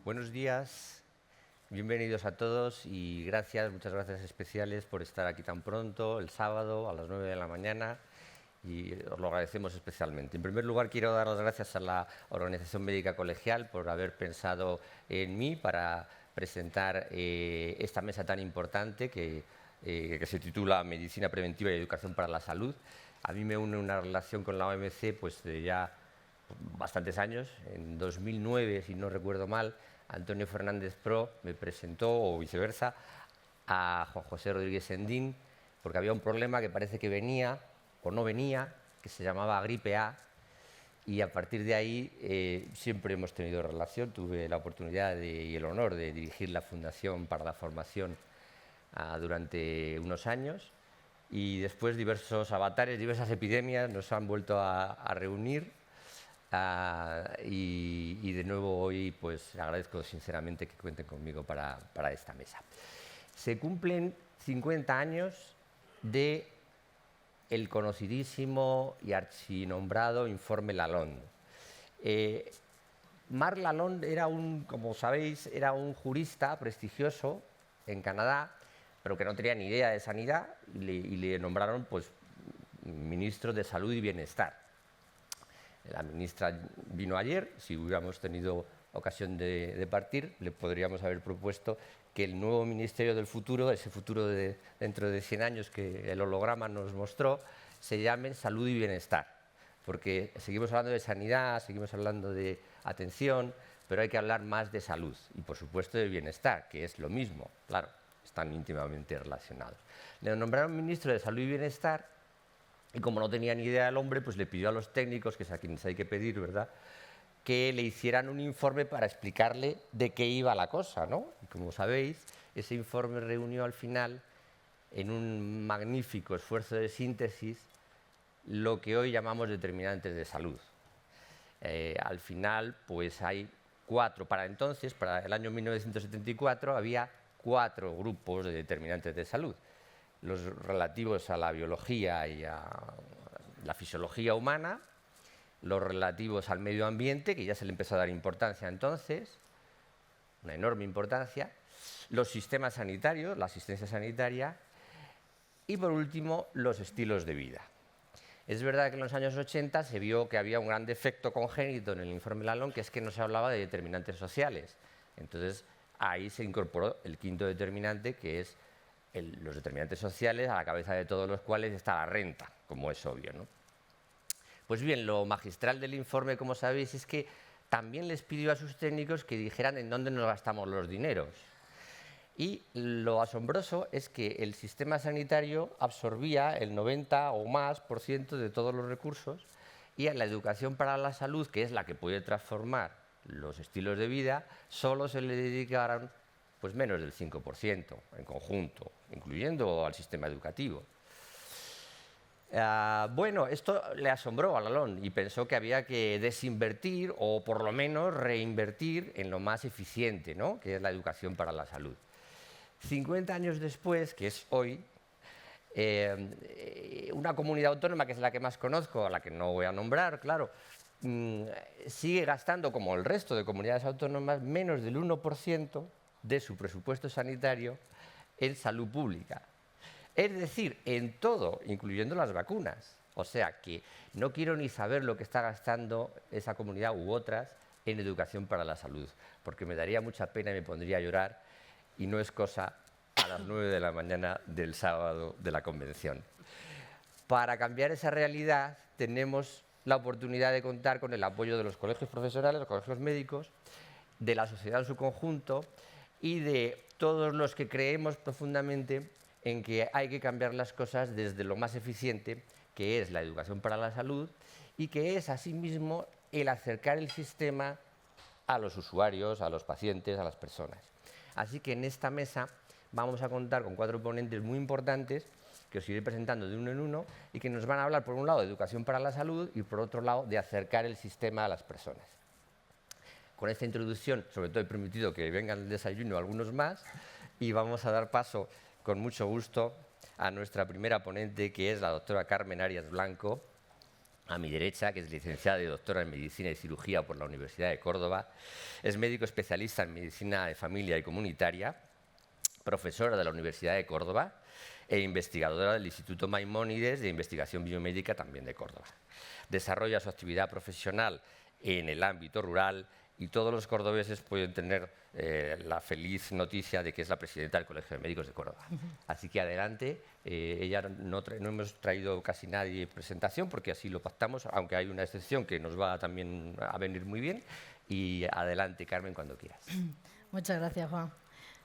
Buenos días, bienvenidos a todos y muchas gracias especiales por estar aquí tan pronto, el sábado a las 9 de la mañana, y os lo agradecemos especialmente. En primer lugar, quiero dar las gracias a la Organización Médica Colegial por haber pensado en mí para presentar esta mesa tan importante que se titula Medicina Preventiva y Educación para la Salud. A mí me une una relación con la OMC pues, de ya bastantes años. En 2009, si no recuerdo mal, Antonio Fernández Pro me presentó, o viceversa, a Juan José Rodríguez Sendín, porque había un problema que parece que venía o no venía, que se llamaba gripe A, y a partir de ahí siempre hemos tenido relación. Tuve la oportunidad y el honor de dirigir la Fundación para la Formación durante unos años, y después diversos avatares, diversas epidemias nos han vuelto a reunir. Y de nuevo hoy pues agradezco sinceramente que cuenten conmigo para esta mesa. Se cumplen 50 años de el conocidísimo y archinombrado informe Lalonde. Marc Lalonde era como sabéis, era un jurista prestigioso en Canadá, pero que no tenía ni idea de sanidad, y le nombraron pues ministro de Salud y Bienestar. La ministra vino ayer. Si hubiéramos tenido ocasión de partir, le podríamos haber propuesto que el nuevo Ministerio del Futuro, ese futuro de dentro de 100 años que el holograma nos mostró, se llame Salud y Bienestar, porque seguimos hablando de sanidad, seguimos hablando de atención, pero hay que hablar más de salud y, por supuesto, de bienestar, que es lo mismo, claro, están íntimamente relacionados. Le nombraron ministro de Salud y Bienestar. Y como no tenía ni idea del hombre, pues le pidió a los técnicos, que es a quienes hay que pedir, ¿verdad?, que le hicieran un informe para explicarle de qué iba la cosa, ¿no? Y como sabéis, ese informe reunió al final, en un magnífico esfuerzo de síntesis, lo que hoy llamamos determinantes de salud. Al final, pues hay para entonces, para el año 1974, había 4 grupos de determinantes de salud: los relativos a la biología y a la fisiología humana, los relativos al medio ambiente, que ya se le empezó a dar importancia entonces, una enorme importancia, los sistemas sanitarios, la asistencia sanitaria, y por último, los estilos de vida. Es verdad que en los años 80 se vio que había un gran defecto congénito en el informe Lalonde, que es que no se hablaba de determinantes sociales. Entonces ahí se incorporó el 5º determinante, que es los determinantes sociales, a la cabeza de todos los cuales está la renta, como es obvio, ¿no? Pues bien, lo magistral del informe, como sabéis, es que también les pidió a sus técnicos que dijeran en dónde nos gastamos los dineros. Y lo asombroso es que el sistema sanitario absorbía el 90 o más % de todos los recursos, y a la educación para la salud, que es la que puede transformar los estilos de vida, solo se le dedicaron pues menos del 5% en conjunto, incluyendo al sistema educativo. Bueno, esto le asombró a Lalonde y pensó que había que desinvertir o por lo menos reinvertir en lo más eficiente, ¿no?, que es la educación para la salud. 50 años después, que es hoy, una comunidad autónoma, que es la que más conozco, a la que no voy a nombrar, claro, sigue gastando, como el resto de comunidades autónomas, menos del 1% de su presupuesto sanitario en salud pública. Es decir, en todo, incluyendo las vacunas. O sea que no quiero ni saber lo que está gastando esa comunidad u otras en educación para la salud, porque me daría mucha pena y me pondría a llorar, y no es cosa a las 9 de la mañana del sábado de la convención. Para cambiar esa realidad tenemos la oportunidad de contar con el apoyo de los colegios profesionales, los colegios médicos, de la sociedad en su conjunto y de todos los que creemos profundamente en que hay que cambiar las cosas desde lo más eficiente, que es la educación para la salud, y que es asimismo el acercar el sistema a los usuarios, a los pacientes, a las personas. Así que en esta mesa vamos a contar con 4 ponentes muy importantes, que os iré presentando de uno en uno, y que nos van a hablar, por un lado, de educación para la salud y, por otro lado, de acercar el sistema a las personas. Con esta introducción, sobre todo he permitido que vengan al desayuno algunos más, y vamos a dar paso, con mucho gusto, a nuestra primera ponente, que es la doctora Carmen Arias Blanco, a mi derecha, que es licenciada y doctora en Medicina y Cirugía por la Universidad de Córdoba. Es médico especialista en Medicina de Familia y Comunitaria, profesora de la Universidad de Córdoba e investigadora del Instituto Maimónides de Investigación Biomédica también de Córdoba. Desarrolla su actividad profesional en el ámbito rural y todos los cordobeses pueden tener la feliz noticia de que es la presidenta del Colegio de Médicos de Córdoba. Así que adelante, ella no hemos traído casi nadie presentación porque así lo pactamos, aunque hay una excepción que nos va también a venir muy bien. Y adelante, Carmen, cuando quieras. Muchas gracias, Juan.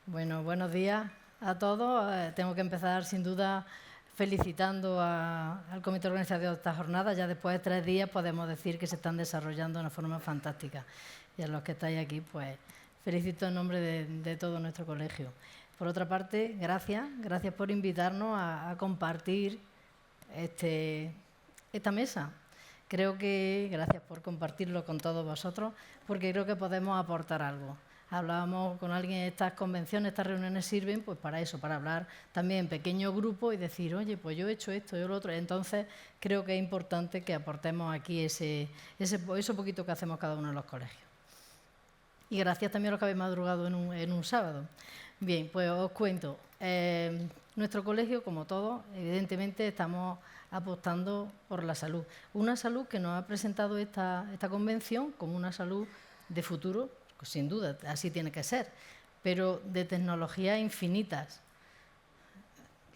Bueno, buenos días a todos. Tengo que empezar, sin duda, felicitando al comité organizador de esta jornada. Ya después de 3 días podemos decir que se están desarrollando de una forma fantástica. Y a los que estáis aquí, pues felicito en nombre de todo nuestro colegio. Por otra parte, gracias por invitarnos a compartir esta mesa. Creo que, gracias por compartirlo con todos vosotros, porque creo que podemos aportar algo. Hablábamos con alguien, estas convenciones, estas reuniones sirven pues para eso, para hablar también en pequeño grupo y decir, oye, pues yo he hecho esto, yo lo otro. Entonces, creo que es importante que aportemos aquí eso poquito que hacemos cada uno de los colegios. Y gracias también a los que habéis madrugado en un sábado. Bien, pues os cuento. Nuestro colegio, como todos, evidentemente estamos apostando por la salud. Una salud que nos ha presentado esta convención como una salud de futuro, pues sin duda, así tiene que ser, pero de tecnologías infinitas.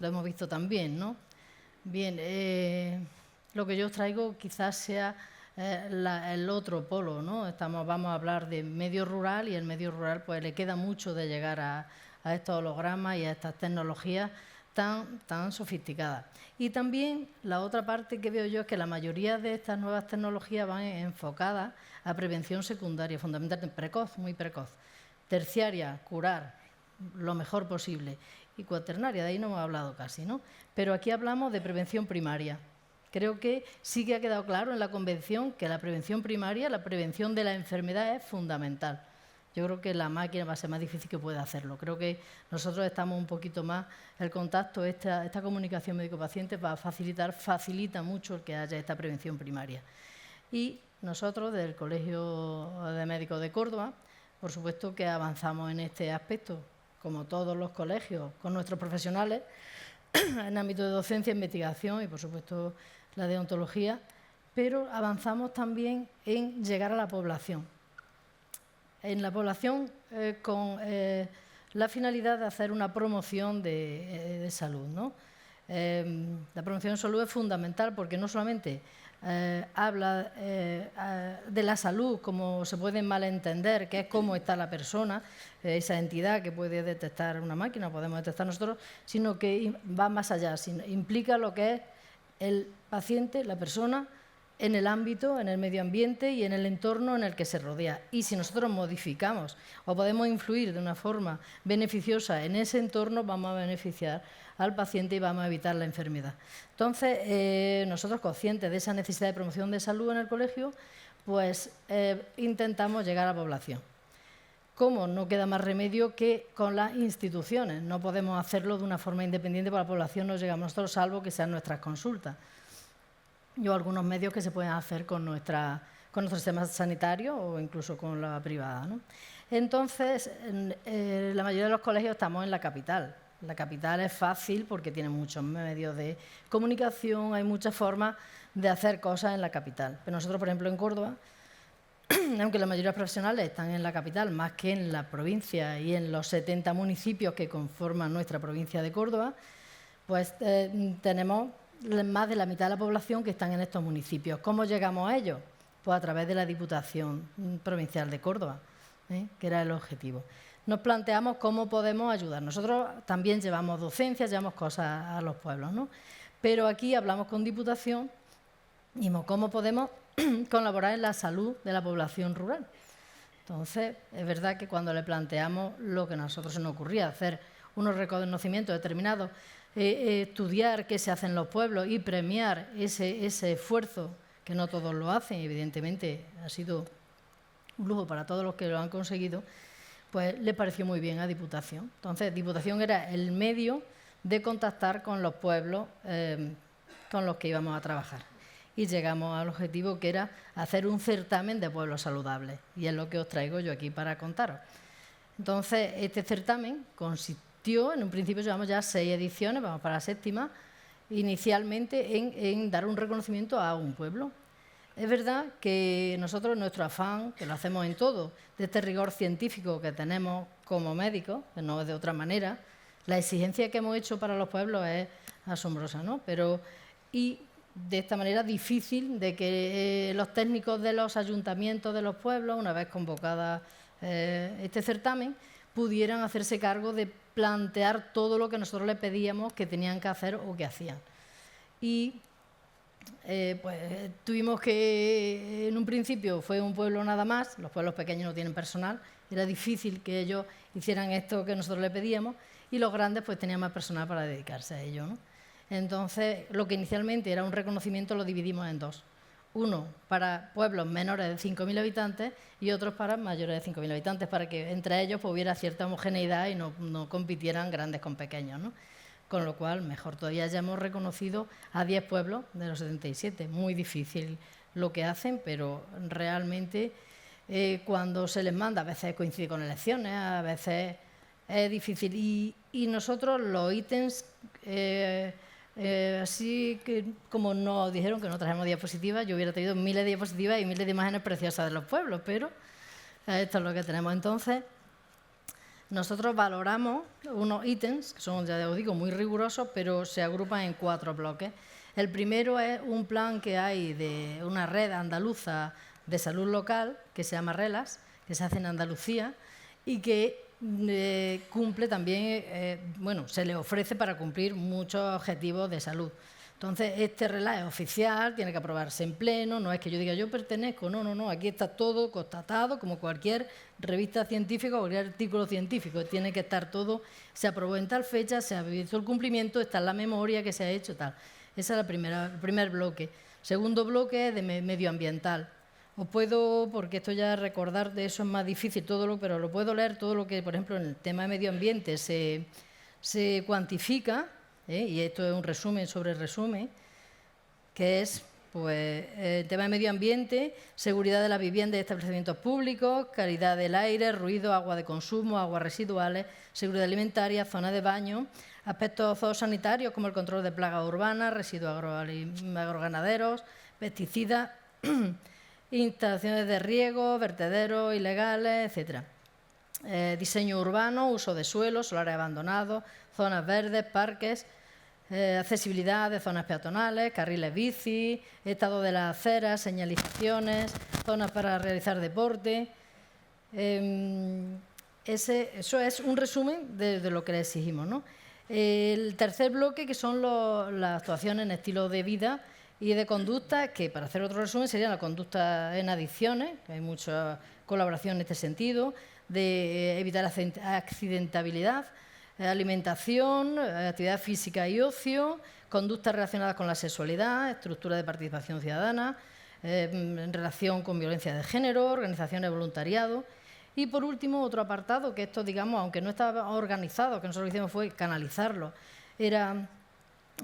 Lo hemos visto también, ¿no? Bien, lo que yo os traigo quizás sea el otro polo, ¿no? Vamos a hablar de medio rural y el medio rural pues le queda mucho de llegar a estos hologramas y a estas tecnologías tan sofisticadas. Y también la otra parte que veo yo es que la mayoría de estas nuevas tecnologías van enfocadas a prevención secundaria, fundamentalmente precoz, muy precoz. Terciaria, curar lo mejor posible. Y cuaternaria, de ahí no hemos hablado casi, ¿no? Pero aquí hablamos de prevención primaria. Creo que sí que ha quedado claro en la convención que la prevención primaria, la prevención de la enfermedad es fundamental. Yo creo que la máquina va a ser más difícil que pueda hacerlo. Creo que nosotros estamos un poquito más, el contacto, esta comunicación médico-paciente facilita mucho el que haya esta prevención primaria. Y nosotros, del Colegio de Médicos de Córdoba, por supuesto que avanzamos en este aspecto, como todos los colegios, con nuestros profesionales, en ámbito de docencia, investigación y, por supuesto, la deontología, pero avanzamos también en llegar a la población. En la población con la finalidad de hacer una promoción de salud, ¿no? La promoción de salud es fundamental porque no solamente habla de la salud como se puede malentender, que es cómo está la persona, esa entidad que puede detectar una máquina, podemos detectar nosotros, sino que va más allá, implica lo que es el paciente, la persona, en el ámbito, en el medio ambiente y en el entorno en el que se rodea. Y si nosotros modificamos o podemos influir de una forma beneficiosa en ese entorno, vamos a beneficiar al paciente y vamos a evitar la enfermedad. Entonces, nosotros, conscientes de esa necesidad de promoción de salud en el colegio, pues intentamos llegar a la población. ¿Cómo? No queda más remedio que con las instituciones. No podemos hacerlo de una forma independiente, porque la población no llega a nosotros, salvo que sean nuestras consultas. O algunos medios que se pueden hacer con nuestro sistema sanitario o incluso con la privada, ¿no? Entonces, la mayoría de los colegios estamos en la capital. La capital es fácil porque tiene muchos medios de comunicación, hay muchas formas de hacer cosas en la capital. Pero nosotros, por ejemplo, en Córdoba, aunque la mayoría de los profesionales están en la capital más que en la provincia y en los 70 municipios que conforman nuestra provincia de Córdoba, pues tenemos más de la mitad de la población que están en estos municipios. ¿Cómo llegamos a ellos? Pues a través de la Diputación Provincial de Córdoba, que era el objetivo. Nos planteamos cómo podemos ayudar. Nosotros también llevamos docencias, llevamos cosas a los pueblos, ¿no? Pero aquí hablamos con Diputación y cómo podemos colaborar en la salud de la población rural. Entonces, es verdad que cuando le planteamos lo que a nosotros se nos ocurría, hacer unos reconocimientos determinados, estudiar qué se hace en los pueblos y premiar ese esfuerzo, que no todos lo hacen, evidentemente ha sido un lujo para todos los que lo han conseguido, pues le pareció muy bien a Diputación. Entonces, Diputación era el medio de contactar con los pueblos con los que íbamos a trabajar. y llegamos al objetivo que era hacer un certamen de pueblos saludables. Y es lo que os traigo yo aquí para contaros. Entonces, este certamen consistió, en un principio llevamos ya 6 ediciones, vamos para la 7ª, inicialmente en dar un reconocimiento a un pueblo. Es verdad que nosotros, nuestro afán, que lo hacemos en todo, de este rigor científico que tenemos como médicos, que no es de otra manera, la exigencia que hemos hecho para los pueblos es asombrosa, ¿no? Y de esta manera difícil de que los técnicos de los ayuntamientos de los pueblos, una vez convocada este certamen, pudieran hacerse cargo de plantear todo lo que nosotros les pedíamos que tenían que hacer o que hacían. Y pues tuvimos que, en un principio fue un pueblo nada más, los pueblos pequeños no tienen personal, era difícil que ellos hicieran esto que nosotros les pedíamos, y los grandes pues tenían más personal para dedicarse a ello, ¿no? Entonces, lo que inicialmente era un reconocimiento lo dividimos en 2. Uno para pueblos menores de 5.000 habitantes y otros para mayores de 5.000 habitantes, para que entre ellos pues, hubiera cierta homogeneidad y no compitieran grandes con pequeños, ¿no? Con lo cual, mejor todavía, ya hemos reconocido a 10 pueblos de los 77. Muy difícil lo que hacen, pero realmente cuando se les manda, a veces coincide con elecciones, a veces es difícil. Y nosotros los ítems, así que como nos dijeron que no trajemos diapositivas, yo hubiera traído miles de diapositivas y miles de imágenes preciosas de los pueblos, pero esto es lo que tenemos. Entonces, nosotros valoramos unos ítems, que son, ya os digo, muy rigurosos, pero se agrupan en 4 bloques. El primero es un plan que hay de una red andaluza de salud local, que se llama RELAS, que se hace en Andalucía, y que cumple también, se le ofrece para cumplir muchos objetivos de salud. Entonces, este RELAS es oficial, tiene que aprobarse en pleno, no es que yo diga yo pertenezco, no, aquí está todo constatado, como cualquier revista científica o cualquier artículo científico, tiene que estar todo, se aprobó en tal fecha, se ha visto el cumplimiento, está en la memoria que se ha hecho, tal. Ese es el primer bloque. Segundo bloque es de medioambiental. Os puedo, porque esto ya recordar de eso es más difícil, pero lo puedo leer todo lo que, por ejemplo, en el tema de medio ambiente se cuantifica, y esto es un resumen sobre resumen, que es pues, el tema de medio ambiente, seguridad de la vivienda y establecimientos públicos, calidad del aire, ruido, agua de consumo, aguas residuales, seguridad alimentaria, zona de baño, aspectos zoosanitarios como el control de plagas urbanas, residuos agroganaderos, pesticidas, instalaciones de riego, vertederos ilegales, etc. Diseño urbano, uso de suelos, solares abandonados, zonas verdes, parques, accesibilidad de zonas peatonales, carriles bici, estado de las aceras, señalizaciones, zonas para realizar deporte. Eso es un resumen de lo que le exigimos, ¿no? El tercer bloque, que son las actuaciones en estilo de vida y de conducta, que para hacer otro resumen sería la conducta en adicciones, que hay mucha colaboración en este sentido, de evitar accidentabilidad, alimentación, actividad física y ocio, conductas relacionadas con la sexualidad, estructura de participación ciudadana, en relación con violencia de género, organizaciones de voluntariado. Y por último, otro apartado, que esto, digamos, aunque no estaba organizado, que nosotros lo que hicimos fue canalizarlo, era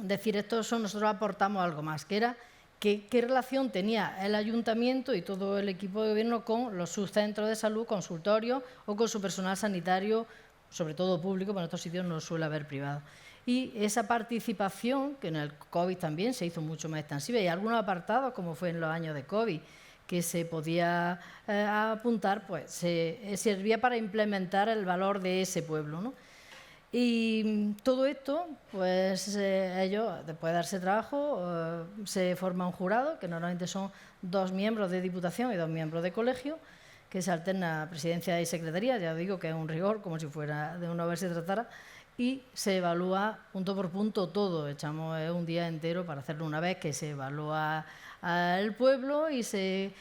decir, nosotros aportamos algo más, que era qué relación tenía el ayuntamiento y todo el equipo de gobierno con los subcentros de salud, consultorios o con su personal sanitario, sobre todo público, pero en estos sitios no suele haber privado. Y esa participación, que en el COVID también se hizo mucho más extensiva, y algunos apartados, como fue en los años de COVID, que se podía apuntar, pues servía para implementar el valor de ese pueblo, ¿no? Y todo esto, pues ellos, después de darse trabajo, se forma un jurado, que normalmente son 2 miembros de Diputación y 2 miembros de colegio, que se alterna presidencia y secretaría, ya digo que es un rigor, como si fuera de una vez se tratara, y se evalúa punto por punto todo. Echamos un día entero para hacerlo una vez, que se evalúa al pueblo y se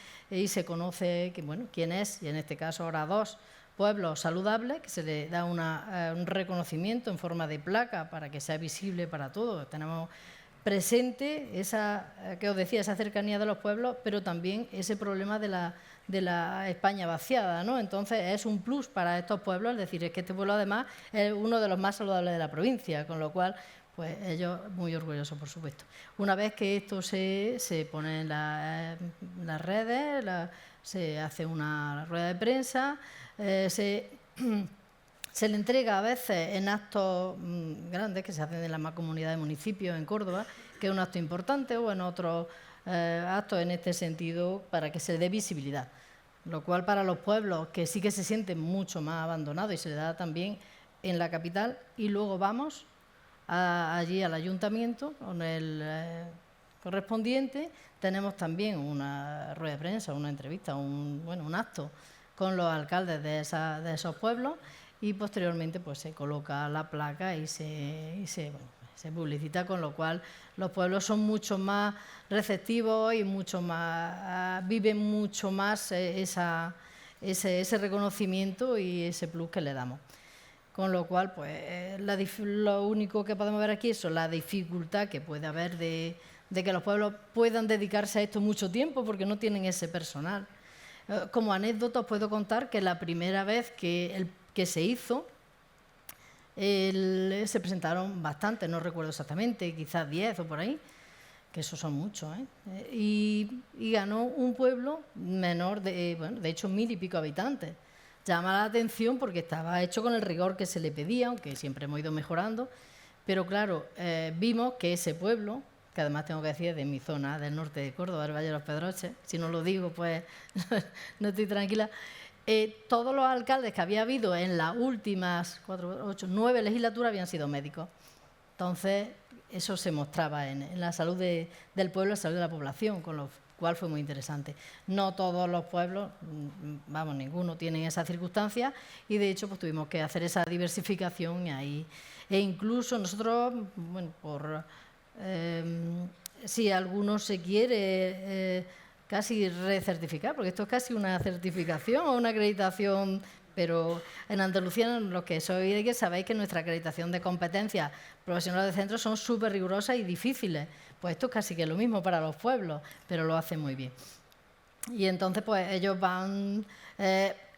conoce quién es, y en este caso ahora 2 pueblos saludables, que se le da un reconocimiento en forma de placa para que sea visible para todos. Tenemos presente esa, que os decía, esa cercanía de los pueblos, pero también ese problema de la España vaciada, ¿no? Entonces es un plus para estos pueblos, es decir, es que este pueblo además es uno de los más saludables de la provincia, con lo cual pues ellos muy orgullosos, por supuesto. Una vez que esto se pone en las redes, se hace una rueda de prensa, se le entrega a veces en actos grandes que se hacen en la Mancomunidad de Municipios en Córdoba, que es un acto importante, o en otros actos en este sentido para que se le dé visibilidad. Lo cual para los pueblos que sí que se sienten mucho más abandonados, y se le da también en la capital, y luego vamos allí al ayuntamiento con el correspondiente. Tenemos también una rueda de prensa, una entrevista, un acto con los alcaldes de esos pueblos, y posteriormente pues se coloca la placa y se publicita, con lo cual los pueblos son mucho más receptivos y mucho más viven mucho más ese reconocimiento y ese plus que le damos. Con lo cual, pues lo único que podemos ver aquí es la dificultad que puede haber de que los pueblos puedan dedicarse a esto mucho tiempo, porque no tienen ese personal. Como anécdota os puedo contar que la primera vez que se hizo, se presentaron bastantes, no recuerdo exactamente, quizás 10 o por ahí, que esos son muchos, y ganó un pueblo menor, de hecho 1000 y pico habitantes. Llama la atención porque estaba hecho con el rigor que se le pedía, aunque siempre hemos ido mejorando, pero claro, vimos que ese pueblo, que además tengo que decir de mi zona, del norte de Córdoba, del Valle de los Pedroches, si no lo digo pues no estoy tranquila, todos los alcaldes que había habido en las últimas 9 legislaturas habían sido médicos. Entonces, eso se mostraba en la salud del pueblo, la salud de la población, con lo cual fue muy interesante. No todos los pueblos, ninguno tiene esa circunstancia, y de hecho pues tuvimos que hacer esa diversificación ahí. E incluso nosotros, si alguno se quiere casi recertificar, porque esto es casi una certificación o una acreditación, pero en Andalucía, los que sois de que sabéis que nuestra acreditación de competencias profesionales de centros son súper rigurosas y difíciles. Pues esto es casi que lo mismo para los pueblos, pero lo hacen muy bien. Y entonces pues ellos van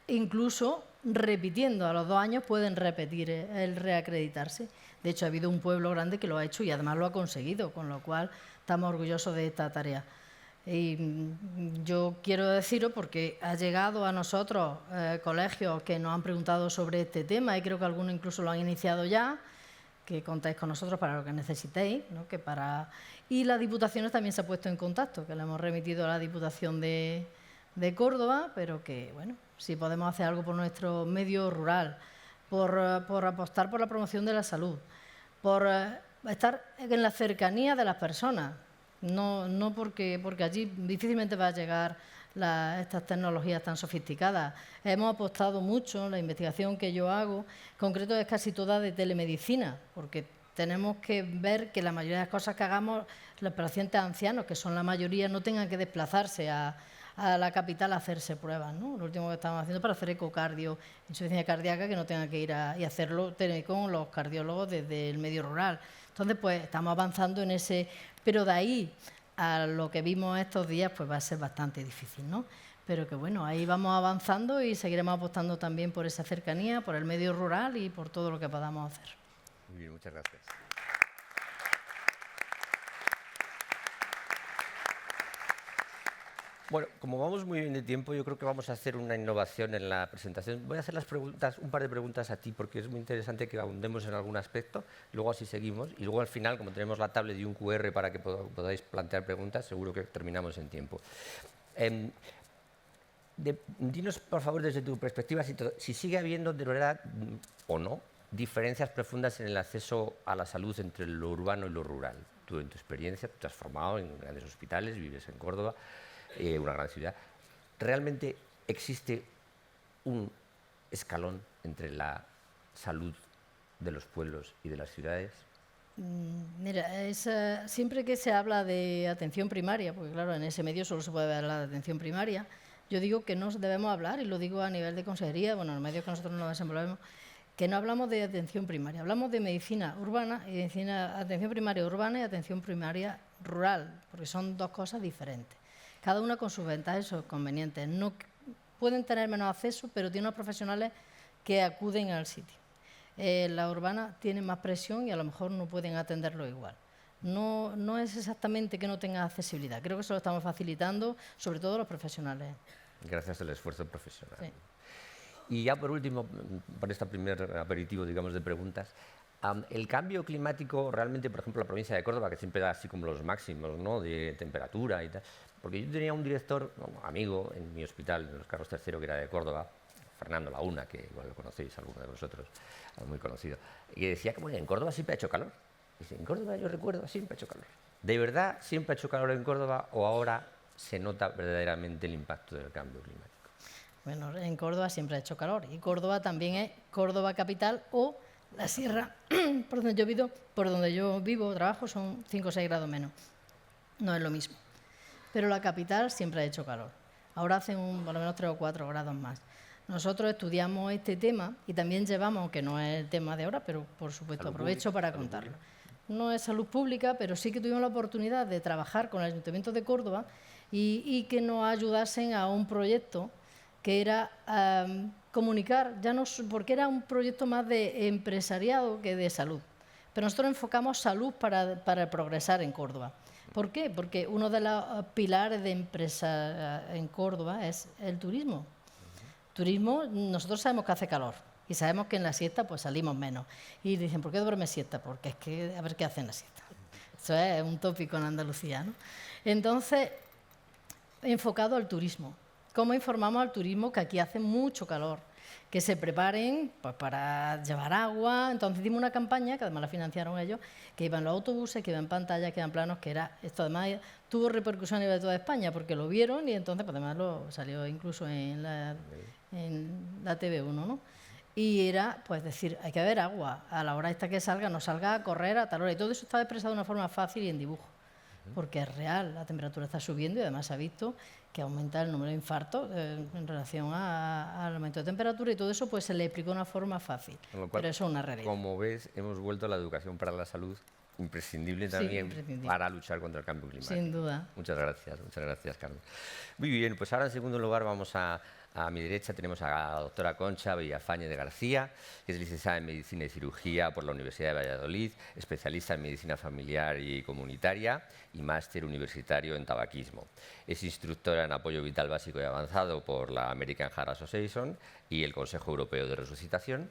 incluso repitiendo, a los 2 años pueden repetir el reacreditarse. De hecho, ha habido un pueblo grande que lo ha hecho y además lo ha conseguido, con lo cual estamos orgullosos de esta tarea. Y yo quiero deciros, porque ha llegado a nosotros colegios que nos han preguntado sobre este tema, y creo que algunos incluso lo han iniciado ya, que contáis con nosotros para lo que necesitéis, ¿no? Y las diputaciones también se ha puesto en contacto, que le hemos remitido a la Diputación de Córdoba, pero que, bueno, si podemos hacer algo por nuestro medio rural, por apostar por la promoción de la salud, por estar en la cercanía de las personas, no porque allí difícilmente va a llegar estas tecnologías tan sofisticadas. Hemos apostado mucho, la investigación que yo hago, en concreto es casi toda de telemedicina, porque tenemos que ver que la mayoría de las cosas que hagamos, los pacientes ancianos, que son la mayoría, no tengan que desplazarse a la capital a hacerse pruebas, ¿no? Lo último que estamos haciendo para hacer ecocardio, insuficiencia cardíaca, que no tengan que ir y hacerlo con los cardiólogos desde el medio rural. Entonces, pues estamos avanzando en ese, pero de ahí a lo que vimos estos días, pues va a ser bastante difícil, ¿no? Pero que bueno, ahí vamos avanzando y seguiremos apostando también por esa cercanía, por el medio rural y por todo lo que podamos hacer. Muy bien, muchas gracias. Bueno, como vamos muy bien de tiempo, yo creo que vamos a hacer una innovación en la presentación. Voy a hacer un par de preguntas a ti, porque es muy interesante que ahondemos en algún aspecto, luego así seguimos, y luego al final, como tenemos la tablet y un QR para que podáis plantear preguntas, seguro que terminamos en tiempo. Dinos, por favor, desde tu perspectiva, si sigue habiendo, de verdad, o no, diferencias profundas en el acceso a la salud entre lo urbano y lo rural. Tú, en tu experiencia, tú te has formado en grandes hospitales, vives en Córdoba, una gran ciudad. ¿Realmente existe un escalón entre la salud de los pueblos y de las ciudades? Mira, siempre que se habla de atención primaria, porque claro, en ese medio solo se puede hablar de atención primaria, yo digo que no debemos hablar, y lo digo a nivel de consejería, bueno, en los medios que nosotros nos desenvolvemos, que no hablamos de atención primaria, hablamos de medicina urbana, y atención primaria urbana y atención primaria rural, porque son dos cosas diferentes. Cada una con sus ventajas y sus convenientes. No pueden tener menos acceso, pero tienen unos profesionales que acuden al sitio. La urbana tiene más presión y a lo mejor no pueden atenderlo igual. No es exactamente que no tenga accesibilidad, creo que eso lo estamos facilitando, sobre todo los profesionales. Gracias al esfuerzo profesional. Sí. Y ya por último, para este primer aperitivo, digamos, de preguntas, el cambio climático realmente, por ejemplo, la provincia de Córdoba, que siempre da así como los máximos, ¿no?, de temperatura y tal, porque yo tenía un director, amigo, en mi hospital, en los Carlos III, que era de Córdoba, Fernando Laguna, que igual lo conocéis alguno de vosotros, muy conocido, y decía que bueno, en Córdoba siempre ha hecho calor. Dice, en Córdoba yo recuerdo, siempre ha hecho calor. ¿De verdad siempre ha hecho calor en Córdoba o ahora se nota verdaderamente el impacto del cambio climático? Bueno, en Córdoba siempre ha hecho calor y Córdoba también es Córdoba capital o la sierra por donde yo vivo, trabajo, son 5 o 6 grados menos. No es lo mismo. Pero la capital siempre ha hecho calor. Ahora hacen por lo menos 3 o 4 grados más. Nosotros estudiamos este tema y también llevamos, aunque no es el tema de ahora, pero por supuesto aprovecho para contarlo. No es salud pública, pero sí que tuvimos la oportunidad de trabajar con el Ayuntamiento de Córdoba y que nos ayudasen a un proyecto que era comunicar, ya no, porque era un proyecto más de empresariado que de salud. Pero nosotros enfocamos salud para progresar en Córdoba. ¿Por qué? Porque uno de los pilares de empresa en Córdoba es el turismo. Turismo, nosotros sabemos que hace calor y sabemos que en la siesta pues salimos menos. Y dicen, ¿por qué duerme siesta? Porque es que a ver qué hacen en la siesta. Eso es un tópico en Andalucía, ¿no? Entonces, enfocado al turismo. ¿Cómo informamos al turismo que aquí hace mucho calor? Que se preparen pues, para llevar agua. Entonces hicimos una campaña, que además la financiaron ellos, que iban los autobuses, que iban pantallas, que iban planos, que era... Esto además tuvo repercusión a nivel de toda España, porque lo vieron y entonces pues, además salió incluso en la TV1, ¿no? Y era, pues decir, hay que beber agua, a la hora esta que salga, no salga a correr a tal hora. Y todo eso está expresado de una forma fácil y en dibujo, porque es real, la temperatura está subiendo y además se ha visto que aumenta el número de infartos en relación al aumento de temperatura y todo eso pues se le explicó de una forma fácil, cual, pero eso es una realidad. Como ves, hemos vuelto a la educación para la salud, imprescindible también imprescindible para luchar contra el cambio climático. Sin duda. Muchas gracias, Carmen. Muy bien, pues ahora en segundo lugar vamos a mi derecha tenemos a la doctora Concha Villafañe de García, que es licenciada en Medicina y Cirugía por la Universidad de Valladolid, especialista en Medicina Familiar y Comunitaria y máster universitario en tabaquismo. Es instructora en apoyo vital básico y avanzado por la American Heart Association y el Consejo Europeo de Resucitación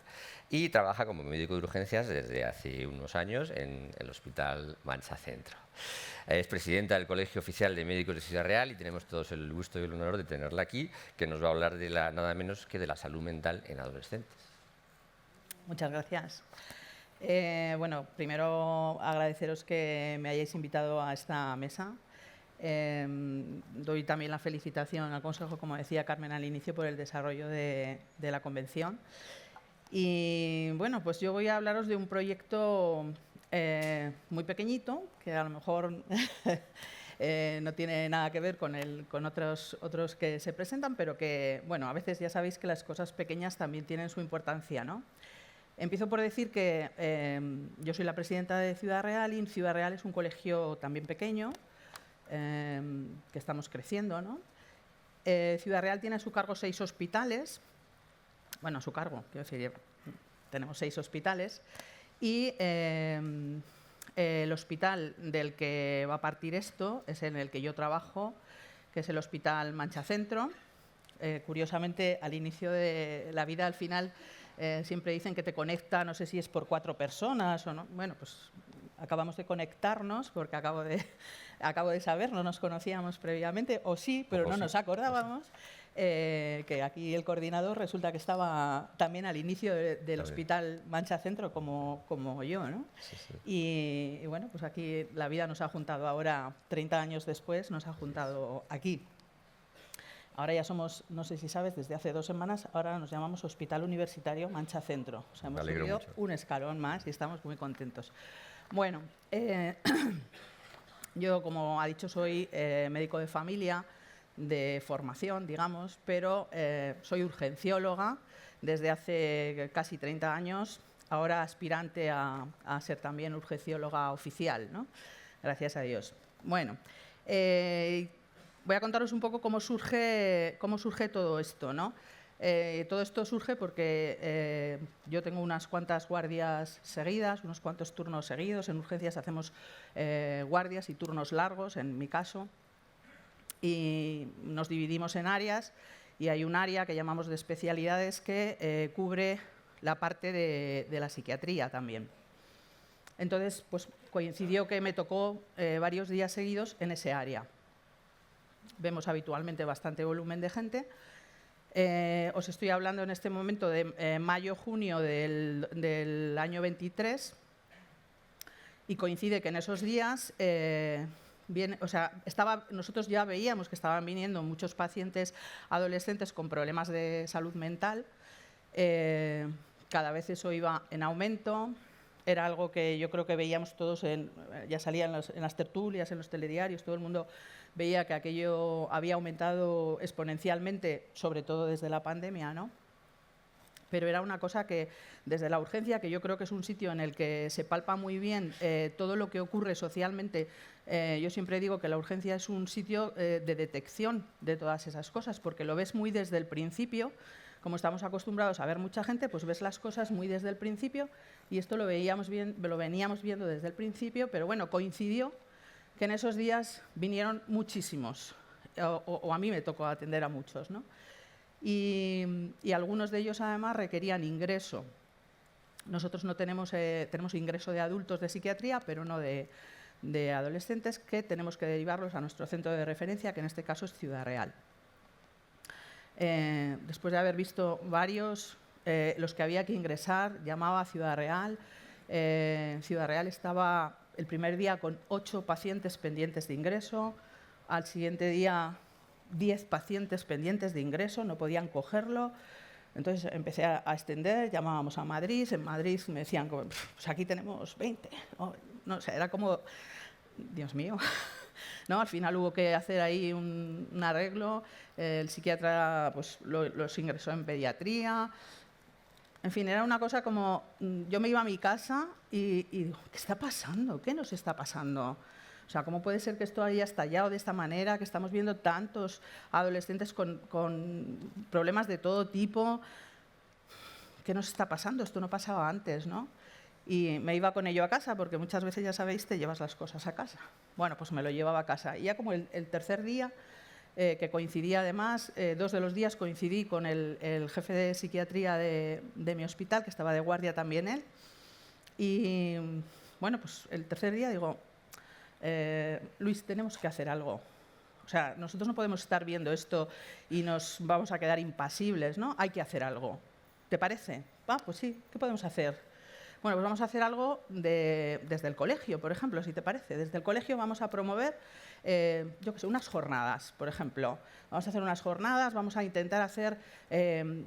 y trabaja como médico de urgencias desde hace unos años en el Hospital Mancha Centro. Es presidenta del Colegio Oficial de Médicos de Ciudad Real y tenemos todos el gusto y el honor de tenerla aquí, que nos va a hablar de nada menos que de la salud mental en adolescentes. Muchas gracias. Bueno, primero agradeceros que me hayáis invitado a esta mesa. Doy también la felicitación al Consejo, como decía Carmen al inicio, por el desarrollo de la convención. Y bueno, pues yo voy a hablaros de un proyecto muy pequeñito, que a lo mejor no tiene nada que ver con otros que se presentan, pero que, bueno, a veces ya sabéis que las cosas pequeñas también tienen su importancia, ¿no? Empiezo por decir que yo soy la presidenta de Ciudad Real y Ciudad Real es un colegio también pequeño, que estamos creciendo, ¿no? Ciudad Real tiene a su cargo 6 hospitales, bueno, a su cargo, quiero decir, tenemos 6 hospitales, y el hospital del que va a partir esto es en el que yo trabajo, que es el Hospital Mancha Centro. Curiosamente, al inicio de la vida, al final, siempre dicen que te conecta, no sé si es por 4 personas o no. Bueno, pues acabamos de conectarnos porque acabo de saber, no nos conocíamos previamente, o sí, pero no nos acordábamos. Que aquí el coordinador resulta que estaba también al inicio del Hospital Mancha Centro como yo, ¿no? Sí, sí. Y bueno, pues aquí la vida nos ha juntado ahora, 30 años después, nos ha juntado aquí. Ahora ya somos, no sé si sabes, desde hace 2 semanas, ahora nos llamamos Hospital Universitario Mancha Centro. O sea, hemos subido un escalón más y estamos muy contentos. Bueno, yo, como ha dicho, soy médico de familia, de formación, digamos, pero soy urgencióloga desde hace casi 30 años, ahora aspirante a ser también urgencióloga oficial, ¿no? Gracias a Dios. Bueno, voy a contaros un poco cómo surge todo esto, ¿no? Todo esto surge porque yo tengo unas cuantas guardias seguidas, unos cuantos turnos seguidos. En urgencias hacemos guardias y turnos largos, en mi caso, y nos dividimos en áreas, y hay un área que llamamos de especialidades que cubre la parte de la psiquiatría también. Entonces, pues coincidió que me tocó varios días seguidos en ese área. Vemos habitualmente bastante volumen de gente. Os estoy hablando en este momento de mayo-junio del año 23, y coincide que en esos días nosotros ya veíamos que estaban viniendo muchos pacientes adolescentes con problemas de salud mental. Cada vez eso iba en aumento. Era algo que yo creo que veíamos todos, ya salía en las tertulias, en los telediarios, todo el mundo veía que aquello había aumentado exponencialmente, sobre todo desde la pandemia, ¿no? Pero era una cosa que desde la urgencia, que yo creo que es un sitio en el que se palpa muy bien todo lo que ocurre socialmente. Yo siempre digo que la urgencia es un sitio de detección de todas esas cosas, porque lo ves muy desde el principio. Como estamos acostumbrados a ver mucha gente, pues ves las cosas muy desde el principio, y esto lo veníamos viendo desde el principio, pero bueno, coincidió que en esos días vinieron muchísimos, o a mí me tocó atender a muchos, ¿no? Y algunos de ellos además requerían ingreso. Nosotros no tenemos ingreso de adultos de psiquiatría, pero no de adolescentes, que tenemos que derivarlos a nuestro centro de referencia, que en este caso es Ciudad Real. Después de haber visto varios, los que había que ingresar, llamaba a Ciudad Real. Ciudad Real estaba el primer día con 8 pacientes pendientes de ingreso, al siguiente día 10 pacientes pendientes de ingreso, no podían cogerlo. Entonces empecé a extender, llamábamos a Madrid. En Madrid me decían, pues aquí tenemos 20. No sé, era como, Dios mío. ¿No? Al final hubo que hacer ahí un arreglo. El psiquiatra pues, los ingresó en pediatría. En fin, era una cosa como, yo me iba a mi casa y digo, ¿qué está pasando? ¿Qué nos está pasando? O sea, ¿cómo puede ser que esto haya estallado de esta manera, que estamos viendo tantos adolescentes con problemas de todo tipo? ¿Qué nos está pasando? Esto no pasaba antes, ¿no? Y me iba con ello a casa, porque muchas veces, ya sabéis, te llevas las cosas a casa. Bueno, pues me lo llevaba a casa. Y ya como el tercer día, que coincidía además, 2 de los días coincidí con el jefe de psiquiatría de mi hospital, que estaba de guardia también él. Y bueno, pues el tercer día digo, Luis, tenemos que hacer algo. O sea, nosotros no podemos estar viendo esto y nos vamos a quedar impasibles, ¿no? Hay que hacer algo. ¿Te parece? Pues sí, ¿qué podemos hacer? Bueno, pues vamos a hacer algo desde el colegio, por ejemplo, si te parece. Desde el colegio vamos a promover, yo qué sé, unas jornadas, por ejemplo. Vamos a hacer unas jornadas, vamos a intentar hacer,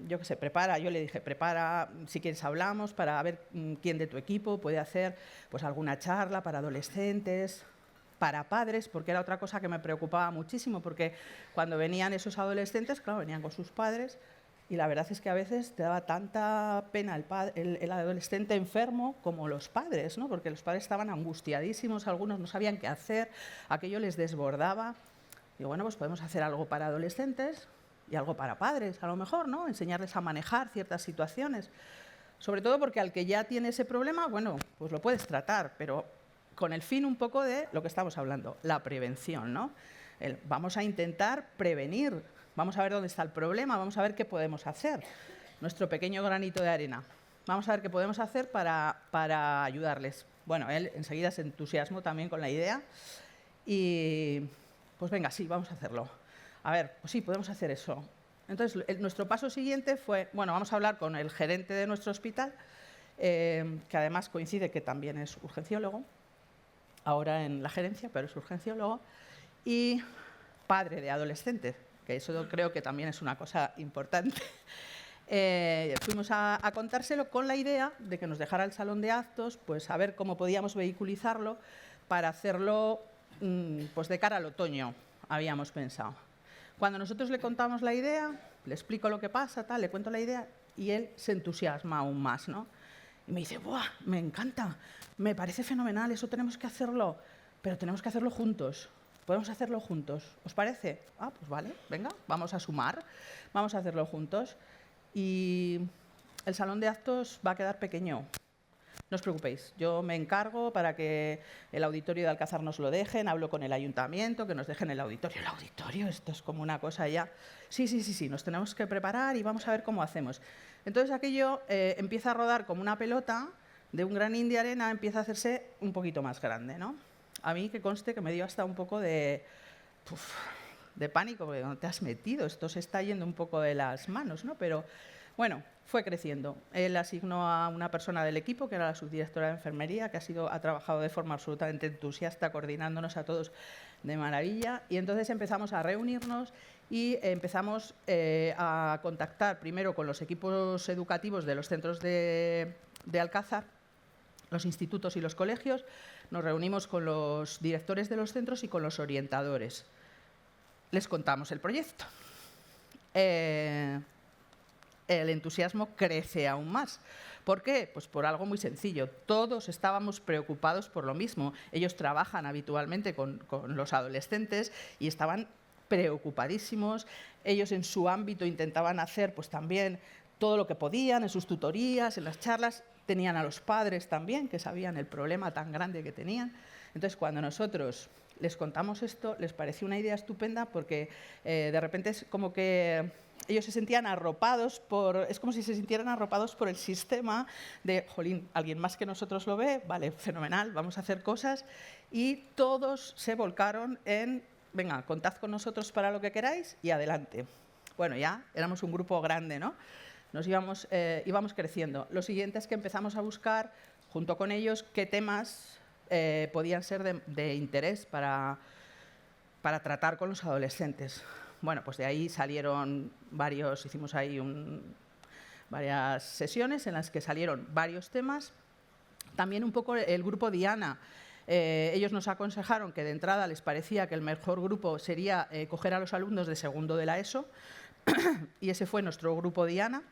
yo qué sé, yo le dije, prepara, si quieres hablamos, para ver quién de tu equipo puede hacer pues alguna charla para adolescentes, para padres, porque era otra cosa que me preocupaba muchísimo, porque cuando venían esos adolescentes, claro, venían con sus padres. Y la verdad es que a veces te daba tanta pena el adolescente enfermo como los padres, ¿no? Porque los padres estaban angustiadísimos, algunos no sabían qué hacer, aquello les desbordaba. Y bueno, pues podemos hacer algo para adolescentes y algo para padres, a lo mejor, ¿no? Enseñarles a manejar ciertas situaciones. Sobre todo porque al que ya tiene ese problema, bueno, pues lo puedes tratar, pero con el fin un poco de lo que estamos hablando, la prevención, ¿no? Vamos a intentar prevenir. Vamos a ver dónde está el problema, vamos a ver qué podemos hacer. Nuestro pequeño granito de arena. Vamos a ver qué podemos hacer para ayudarles. Bueno, él enseguida se entusiasmó también con la idea y pues venga, sí, vamos a hacerlo. A ver, pues sí, podemos hacer eso. Entonces, nuestro paso siguiente fue, bueno, vamos a hablar con el gerente de nuestro hospital, que además coincide que también es urgenciólogo, ahora en la gerencia, pero es urgenciólogo, y padre de adolescentes. Que eso creo que también es una cosa importante. Fuimos a contárselo con la idea de que nos dejara el salón de actos, pues a ver cómo podíamos vehiculizarlo para hacerlo pues de cara al otoño, habíamos pensado. Cuando nosotros le contamos la idea, le explico lo que pasa, tal, le cuento la idea y él se entusiasma aún más, ¿no? Y me dice, ¡buah, me encanta! Me parece fenomenal, eso tenemos que hacerlo, pero tenemos que hacerlo juntos. Podemos hacerlo juntos, ¿os parece? Pues vale, venga, vamos a sumar, vamos a hacerlo juntos. y el salón de actos va a quedar pequeño. No os preocupéis, yo me encargo para que el auditorio de Alcázar nos lo dejen, hablo con el ayuntamiento, que nos dejen el auditorio. ¿El auditorio? Esto es como una cosa ya. Sí, nos tenemos que preparar y vamos a ver cómo hacemos. Entonces aquello empieza a rodar como una pelota, de un granín de arena empieza a hacerse un poquito más grande, ¿no? A mí, que conste que me dio hasta un poco de pánico, porque ¿dónde te has metido? Esto se está yendo un poco de las manos, ¿no? Pero bueno, fue creciendo. Él asignó a una persona del equipo, que era la subdirectora de enfermería, que ha trabajado de forma absolutamente entusiasta, coordinándonos a todos de maravilla. Y entonces empezamos a reunirnos y empezamos a contactar primero con los equipos educativos de los centros de Alcázar, los institutos y los colegios. Nos reunimos con los directores de los centros y con los orientadores. Les contamos el proyecto. El entusiasmo crece aún más. ¿Por qué? Pues por algo muy sencillo. Todos estábamos preocupados por lo mismo. Ellos trabajan habitualmente con los adolescentes y estaban preocupadísimos. Ellos en su ámbito intentaban hacer pues también todo lo que podían en sus tutorías, en las charlas. Tenían a los padres también, que sabían el problema tan grande que tenían. Entonces, cuando nosotros les contamos esto, les pareció una idea estupenda porque de repente es como que ellos se sentían arropados es como si se sintieran arropados por el sistema de, jolín, alguien más que nosotros lo ve, vale, fenomenal, vamos a hacer cosas. Y todos se volcaron en, venga, contad con nosotros para lo que queráis y adelante. Bueno, ya éramos un grupo grande, ¿no? Nos íbamos creciendo. Lo siguiente es que empezamos a buscar, junto con ellos, qué temas podían ser de interés para tratar con los adolescentes. Bueno, pues de ahí salieron hicimos ahí varias sesiones en las que salieron varios temas. También un poco el grupo Diana. Ellos nos aconsejaron que de entrada les parecía que el mejor grupo sería coger a los alumnos de segundo de la ESO, y ese fue nuestro grupo Diana.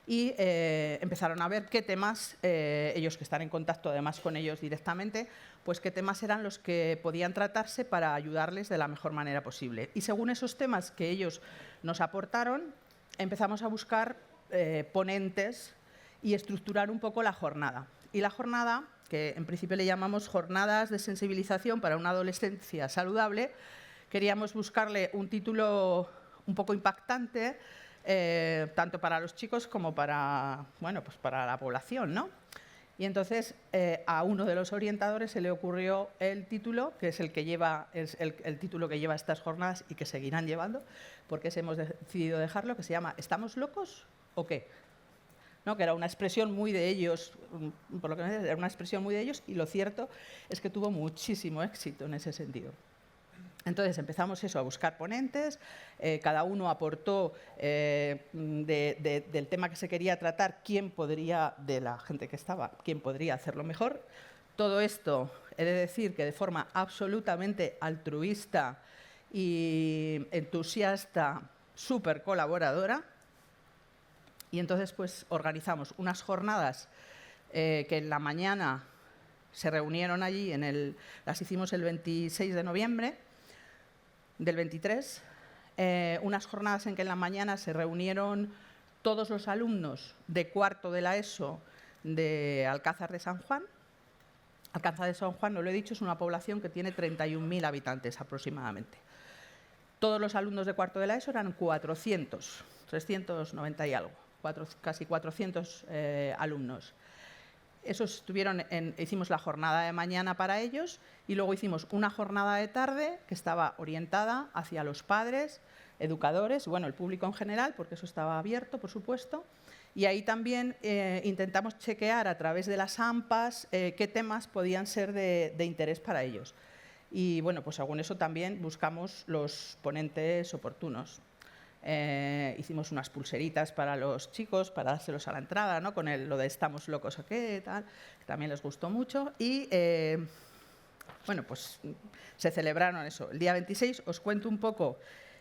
Y empezaron a ver qué temas, ellos que están en contacto además con ellos directamente, pues qué temas eran los que podían tratarse para ayudarles de la mejor manera posible. Y según esos temas que ellos nos aportaron, empezamos a buscar ponentes y estructurar un poco la jornada. Y la jornada, que en principio le llamamos Jornadas de Sensibilización para una Adolescencia Saludable, queríamos buscarle un título un poco impactante, tanto para los chicos como para la población, ¿no? Y entonces a uno de los orientadores se le ocurrió el título, que es el título que lleva estas jornadas y que seguirán llevando, porque hemos decidido dejarlo, que se llama ¿Estamos locos o qué? ¿No? Que era una expresión muy de ellos, por lo que era una expresión muy de ellos, y lo cierto es que tuvo muchísimo éxito en ese sentido. Entonces empezamos a buscar ponentes, cada uno aportó del tema que se quería tratar, de la gente que estaba, quién podría hacerlo mejor. Todo esto, he de decir que de forma absolutamente altruista y entusiasta, súper colaboradora. Y entonces pues organizamos unas jornadas que en la mañana se reunieron allí, las hicimos el 26 de noviembre, del 23, unas jornadas en que en la mañana se reunieron todos los alumnos de cuarto de la ESO de Alcázar de San Juan. Alcázar de San Juan, no lo he dicho, es una población que tiene 31.000 habitantes aproximadamente. Todos los alumnos de cuarto de la ESO eran 390 y algo, casi 400 alumnos. Hicimos la jornada de mañana para ellos y luego hicimos una jornada de tarde que estaba orientada hacia los padres, educadores, bueno, el público en general, porque eso estaba abierto, por supuesto. Y ahí también intentamos chequear a través de las AMPAs qué temas podían ser de interés para ellos. Y bueno, pues según eso también buscamos los ponentes oportunos. Hicimos unas pulseritas para los chicos, para dárselos a la entrada, ¿no? Con lo de ¿estamos locos o qué? Tal, que también les gustó mucho. Y bueno, pues se celebraron eso. El día 26 os cuento un poco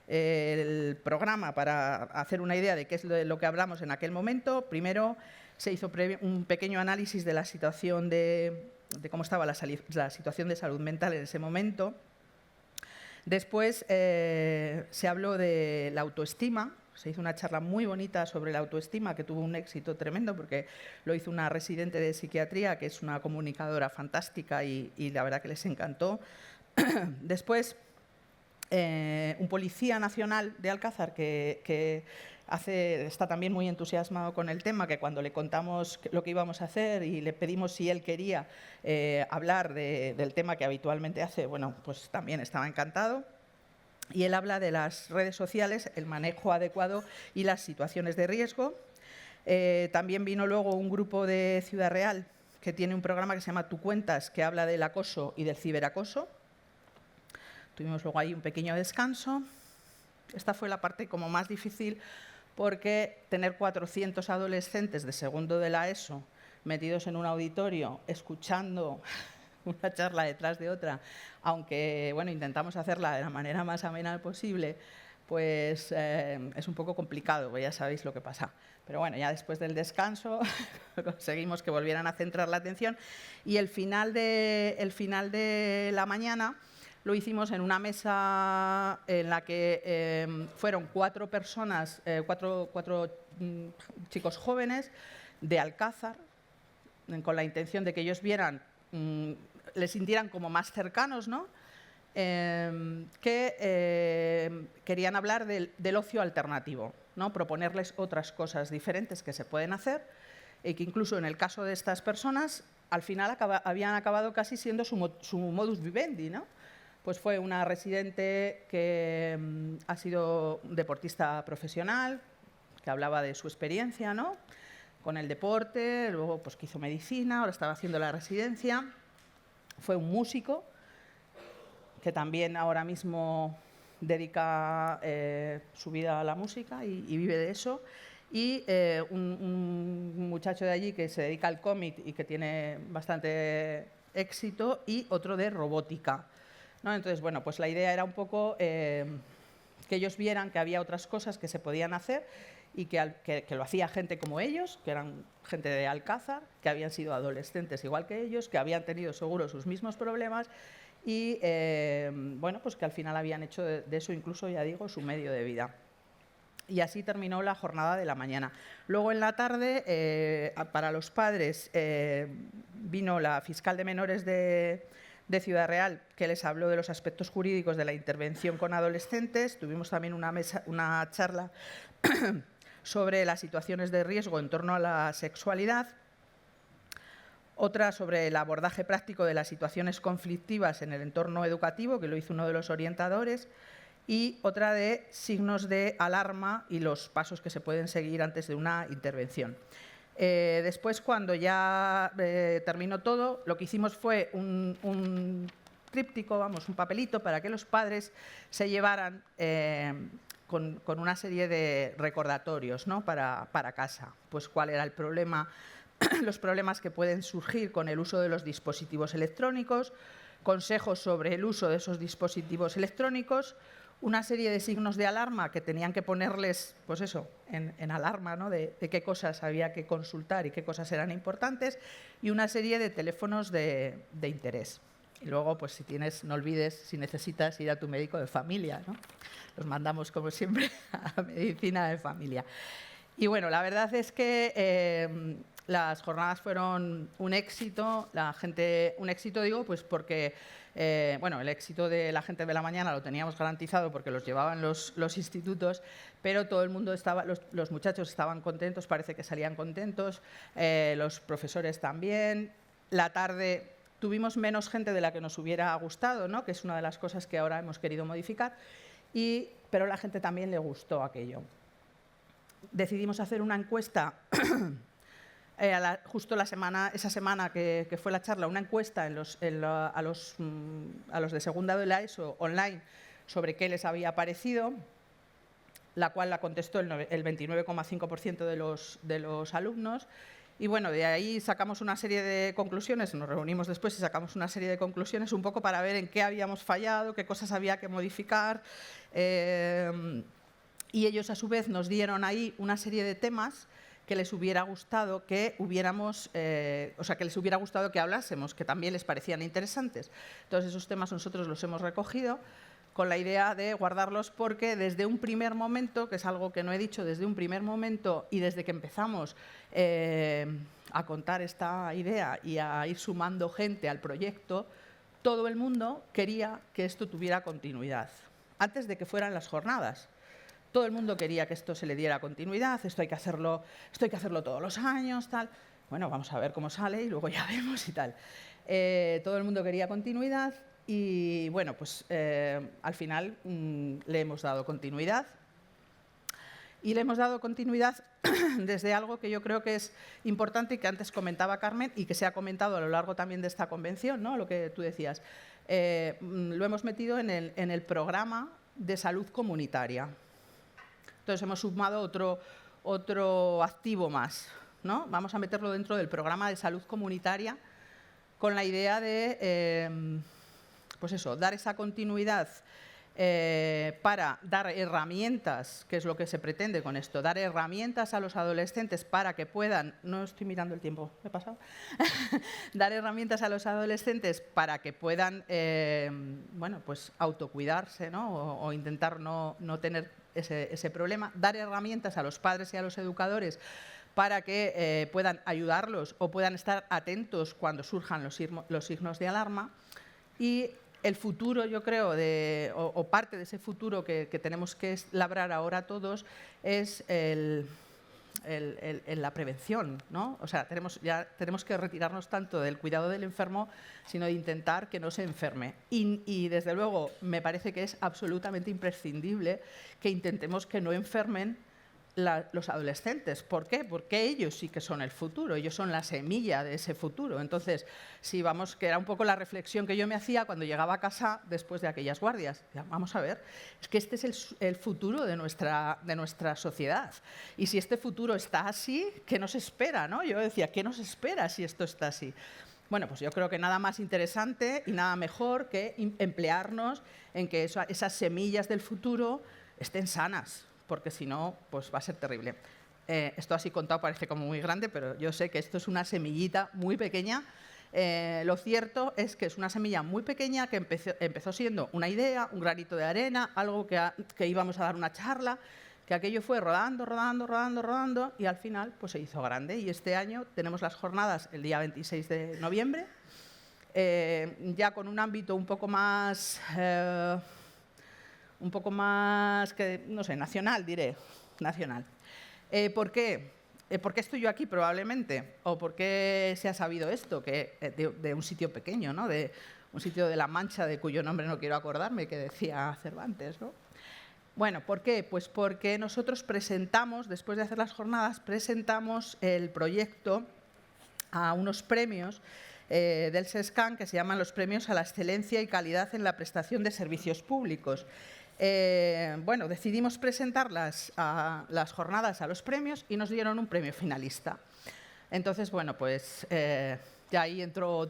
el programa para hacer una idea de qué es lo que hablamos en aquel momento. Primero se hizo un pequeño análisis de la situación de cómo estaba la situación de salud mental en ese momento. Después se habló de la autoestima, Se hizo una charla muy bonita sobre la autoestima, que tuvo un éxito tremendo, porque lo hizo una residente de psiquiatría, que es una comunicadora fantástica y la verdad que les encantó. Después, un policía nacional de Alcázar que está también muy entusiasmado con el tema, que cuando le contamos lo que íbamos a hacer y le pedimos si él quería hablar del tema que habitualmente hace, bueno, pues también estaba encantado. Y él habla de las redes sociales, el manejo adecuado y las situaciones de riesgo. También vino luego un grupo de Ciudad Real que tiene un programa que se llama Tú Cuentas, que habla del acoso y del ciberacoso. Tuvimos luego ahí un pequeño descanso. Esta fue la parte como más difícil, porque tener 400 adolescentes de segundo de la ESO metidos en un auditorio, escuchando una charla detrás de otra, aunque bueno, intentamos hacerla de la manera más amena posible, pues es un poco complicado, pues ya sabéis lo que pasa. Pero bueno, ya después del descanso conseguimos que volvieran a centrar la atención, y el final de la mañana lo hicimos en una mesa en la que fueron 4 personas, cuatro chicos jóvenes de Alcázar, con la intención de que ellos vieran, les sintieran como más cercanos, ¿no? Que querían hablar del ocio alternativo, ¿no? Proponerles otras cosas diferentes que se pueden hacer, y que incluso en el caso de estas personas, al final habían acabado casi siendo su modus vivendi, ¿no? Pues fue una residente que ha sido deportista profesional, que hablaba de su experiencia, ¿no?, con el deporte, luego pues, que hizo medicina, ahora estaba haciendo la residencia. Fue un músico que también ahora mismo dedica su vida a la música y vive de eso. Y un muchacho de allí que se dedica al cómic y que tiene bastante éxito, y otro de robótica, ¿no? Entonces, bueno, pues la idea era un poco que ellos vieran que había otras cosas que se podían hacer, y que lo hacía gente como ellos, que eran gente de Alcázar, que habían sido adolescentes igual que ellos, que habían tenido seguro sus mismos problemas, y bueno, pues que al final habían hecho de eso incluso, ya digo, su medio de vida. Y así terminó la jornada de la mañana. Luego en la tarde, para los padres, vino la fiscal de menores de Ciudad Real, que les habló de los aspectos jurídicos de la intervención con adolescentes. Tuvimos también una charla sobre las situaciones de riesgo en torno a la sexualidad. Otra sobre el abordaje práctico de las situaciones conflictivas en el entorno educativo, que lo hizo uno de los orientadores. Y otra de signos de alarma y los pasos que se pueden seguir antes de una intervención. Después, cuando ya terminó todo, lo que hicimos fue un tríptico, vamos, un papelito, para que los padres se llevaran con una serie de recordatorios, ¿no?, para casa. Pues cuál era el problema, los problemas que pueden surgir con el uso de los dispositivos electrónicos, consejos sobre el uso de esos dispositivos electrónicos, una serie de signos de alarma que tenían que ponerles, pues eso, en alarma, ¿no?, de qué cosas había que consultar y qué cosas eran importantes, y una serie de teléfonos de interés. Y luego, pues si tienes, no olvides, si necesitas ir a tu médico de familia, ¿no? Los mandamos, como siempre, a medicina de familia. Y bueno, la verdad es que las jornadas fueron un éxito. Un éxito digo, pues porque bueno, el éxito de la gente de la mañana lo teníamos garantizado porque los llevaban los institutos, pero todo el mundo estaba, los muchachos estaban contentos, parece que salían contentos, los profesores también. La tarde tuvimos menos gente de la que nos hubiera gustado, ¿no?, que es una de las cosas que ahora hemos querido modificar, pero a la gente también le gustó aquello. Decidimos hacer una encuesta justo esa semana que fue la charla, una encuesta a los de segunda de la ESO online sobre qué les había parecido, la cual la contestó el 29,5% de los alumnos. Y bueno, de ahí sacamos una serie de conclusiones, nos reunimos después y sacamos una serie de conclusiones un poco para ver en qué habíamos fallado, qué cosas había que modificar. Y ellos, a su vez, nos dieron ahí una serie de temas que les hubiera gustado que hubiéramos, que les hubiera gustado que hablásemos, que también les parecían interesantes. Todos esos temas nosotros los hemos recogido, con la idea de guardarlos porque desde un primer momento, que es algo que no he dicho, desde un primer momento y desde que empezamos a contar esta idea y a ir sumando gente al proyecto, todo el mundo quería que esto tuviera continuidad, antes de que fueran las jornadas. Todo el mundo quería que esto se le diera continuidad, esto hay que hacerlo todos los años, tal. Bueno, vamos a ver cómo sale y luego ya vemos y tal. Todo el mundo quería continuidad y, bueno, pues al final le hemos dado continuidad. Y le hemos dado continuidad desde algo que yo creo que es importante y que antes comentaba Carmen y que se ha comentado a lo largo también de esta convención, ¿no? Lo que tú decías. Lo hemos metido en el programa de salud comunitaria. Entonces hemos sumado otro activo más, ¿no? Vamos a meterlo dentro del programa de salud comunitaria con la idea de, pues eso, dar esa continuidad para dar herramientas, que es lo que se pretende con esto, dar herramientas a los adolescentes para que puedan, no estoy mirando el tiempo, ¿me he pasado? Dar herramientas a los adolescentes para que puedan, bueno, pues autocuidarse, ¿no? o intentar no tener ese problema, dar herramientas a los padres y a los educadores para que puedan ayudarlos o puedan estar atentos cuando surjan los signos de alarma. Y el futuro, yo creo, o parte de ese futuro que tenemos que labrar ahora todos es la prevención, ¿no? O sea, tenemos que retirarnos tanto del cuidado del enfermo, sino de intentar que no se enferme. Y desde luego, me parece que es absolutamente imprescindible que intentemos que no enfermen los adolescentes. ¿Por qué? Porque ellos sí que son el futuro, ellos son la semilla de ese futuro. Entonces, sí, vamos, que era un poco la reflexión que yo me hacía cuando llegaba a casa después de aquellas guardias. Ya, vamos a ver, es que este es el futuro de nuestra sociedad. Y si este futuro está así, ¿qué nos espera, ¿no? Yo decía, ¿qué nos espera si esto está así? Bueno, pues yo creo que nada más interesante y nada mejor que emplearnos en que esas semillas del futuro estén sanas, porque si no, pues va a ser terrible. Esto así contado parece como muy grande, pero yo sé que esto es una semillita muy pequeña. Lo cierto es que es una semilla muy pequeña que empezó siendo una idea, un granito de arena, algo que íbamos a dar una charla, que aquello fue rodando y al final pues se hizo grande. Y este año tenemos las jornadas el día 26 de noviembre, ya con un ámbito un poco más que, no sé, nacional, diré, nacional. ¿Por qué? ¿Por qué estoy yo aquí probablemente? ¿O por qué se ha sabido esto? Que de un sitio pequeño, ¿no? De un sitio de La Mancha, de cuyo nombre no quiero acordarme, que decía Cervantes, ¿no? Bueno, ¿por qué? Pues porque nosotros presentamos, después de hacer las jornadas, presentamos el proyecto a unos premios del SESCAN que se llaman los Premios a la Excelencia y Calidad en la Prestación de Servicios Públicos. Bueno, decidimos presentar las jornadas a los premios y nos dieron un premio finalista. Entonces, bueno, pues ya ahí entró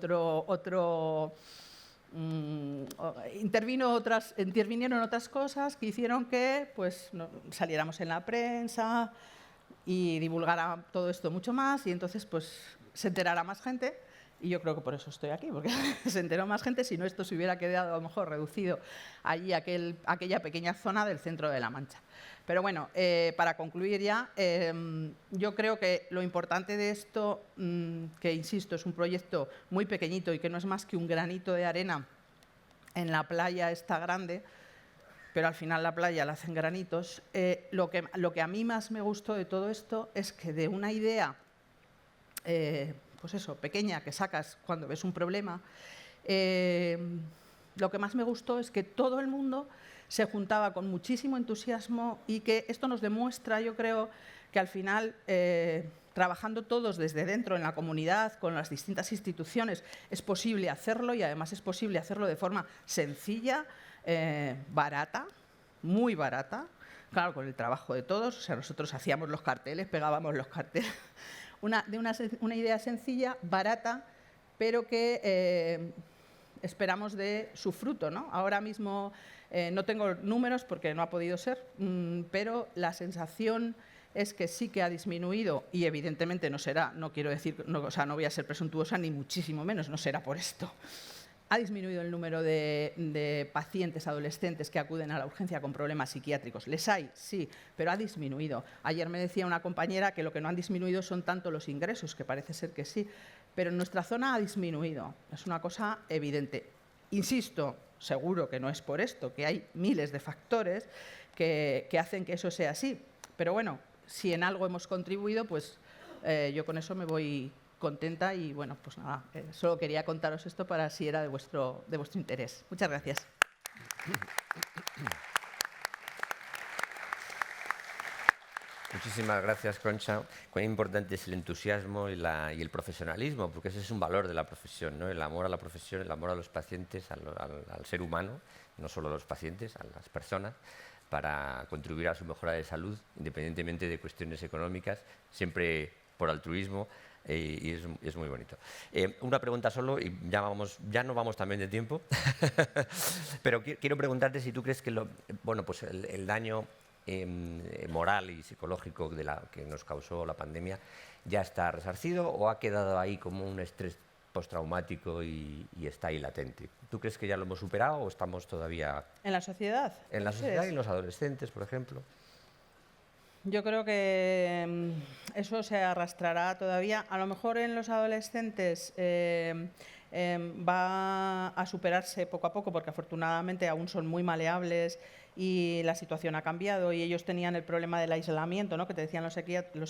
intervinieron otras cosas que hicieron que pues, saliéramos en la prensa y divulgara todo esto mucho más y entonces pues, se enterara más gente. Y yo creo que por eso estoy aquí, porque se enteró más gente, si no esto se hubiera quedado a lo mejor reducido allí aquella pequeña zona del centro de La Mancha. Pero bueno, para concluir ya, yo creo que lo importante de esto, que insisto, es un proyecto muy pequeñito y que no es más que un granito de arena en la playa esta grande, pero al final la playa la hacen granitos. Lo que a mí más me gustó de todo esto es que de una idea pues eso, pequeña, que sacas cuando ves un problema, lo que más me gustó es que todo el mundo se juntaba con muchísimo entusiasmo y que esto nos demuestra, yo creo, que al final, trabajando todos desde dentro en la comunidad, con las distintas instituciones, es posible hacerlo y además es posible hacerlo de forma sencilla, barata, muy barata, claro, con el trabajo de todos. O sea, nosotros hacíamos los carteles, pegábamos los carteles. Una idea sencilla, barata, pero que esperamos de su fruto, ¿no? Ahora mismo no tengo números porque no ha podido ser, pero la sensación es que sí que ha disminuido y evidentemente no será, no quiero decir, no, o sea, no voy a ser presuntuosa ni muchísimo menos, no será por esto. ha disminuido el número de pacientes adolescentes que acuden a la urgencia con problemas psiquiátricos. Les hay, sí, pero ha disminuido. Ayer me decía una compañera que lo que no han disminuido son tanto los ingresos, que parece ser que sí, pero en nuestra zona ha disminuido. Es una cosa evidente. Insisto, seguro que no es por esto, que hay miles de factores que hacen que eso sea así. Pero bueno, si en algo hemos contribuido, pues yo con eso me voy contenta y bueno, pues nada, solo quería contaros esto para si era de vuestro interés. Muchas gracias. Muchísimas gracias, Concha. Cuán importante es el entusiasmo y el profesionalismo, porque ese es un valor de la profesión, ¿no? El amor a la profesión, el amor a los pacientes, al ser humano, no solo a los pacientes, a las personas, para contribuir a su mejora de salud, independientemente de cuestiones económicas, siempre por altruismo. Y es muy bonito. Una pregunta solo, y ya no vamos también de tiempo, pero quiero preguntarte si tú crees que el daño moral y psicológico que nos causó la pandemia ya está resarcido o ha quedado ahí como un estrés postraumático y está ahí latente. ¿Tú crees que ya lo hemos superado o estamos todavía...? ¿En la sociedad? En la sociedad y en los adolescentes, por ejemplo. Yo creo que eso se arrastrará todavía. A lo mejor en los adolescentes va a superarse poco a poco, porque afortunadamente aún son muy maleables y la situación ha cambiado, y ellos tenían el problema del aislamiento, ¿no? Que te decían los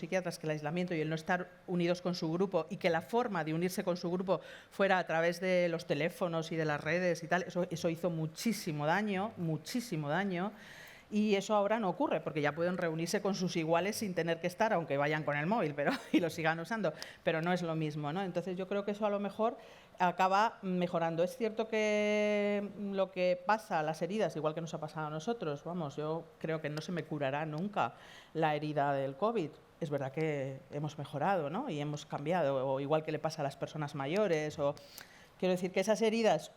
psiquiatras que el aislamiento y el no estar unidos con su grupo, y que la forma de unirse con su grupo fuera a través de los teléfonos y de las redes y tal, eso hizo muchísimo daño, muchísimo daño. Y eso ahora no ocurre, porque ya pueden reunirse con sus iguales sin tener que estar, aunque vayan con el móvil y lo sigan usando, pero no es lo mismo, ¿no? Entonces yo creo que eso a lo mejor acaba mejorando. Es cierto que lo que pasa a las heridas, igual que nos ha pasado a nosotros, vamos, yo creo que no se me curará nunca la herida del COVID. Es verdad que hemos mejorado, ¿no? Y hemos cambiado, o igual que le pasa a las personas mayores, o quiero decir que esas heridas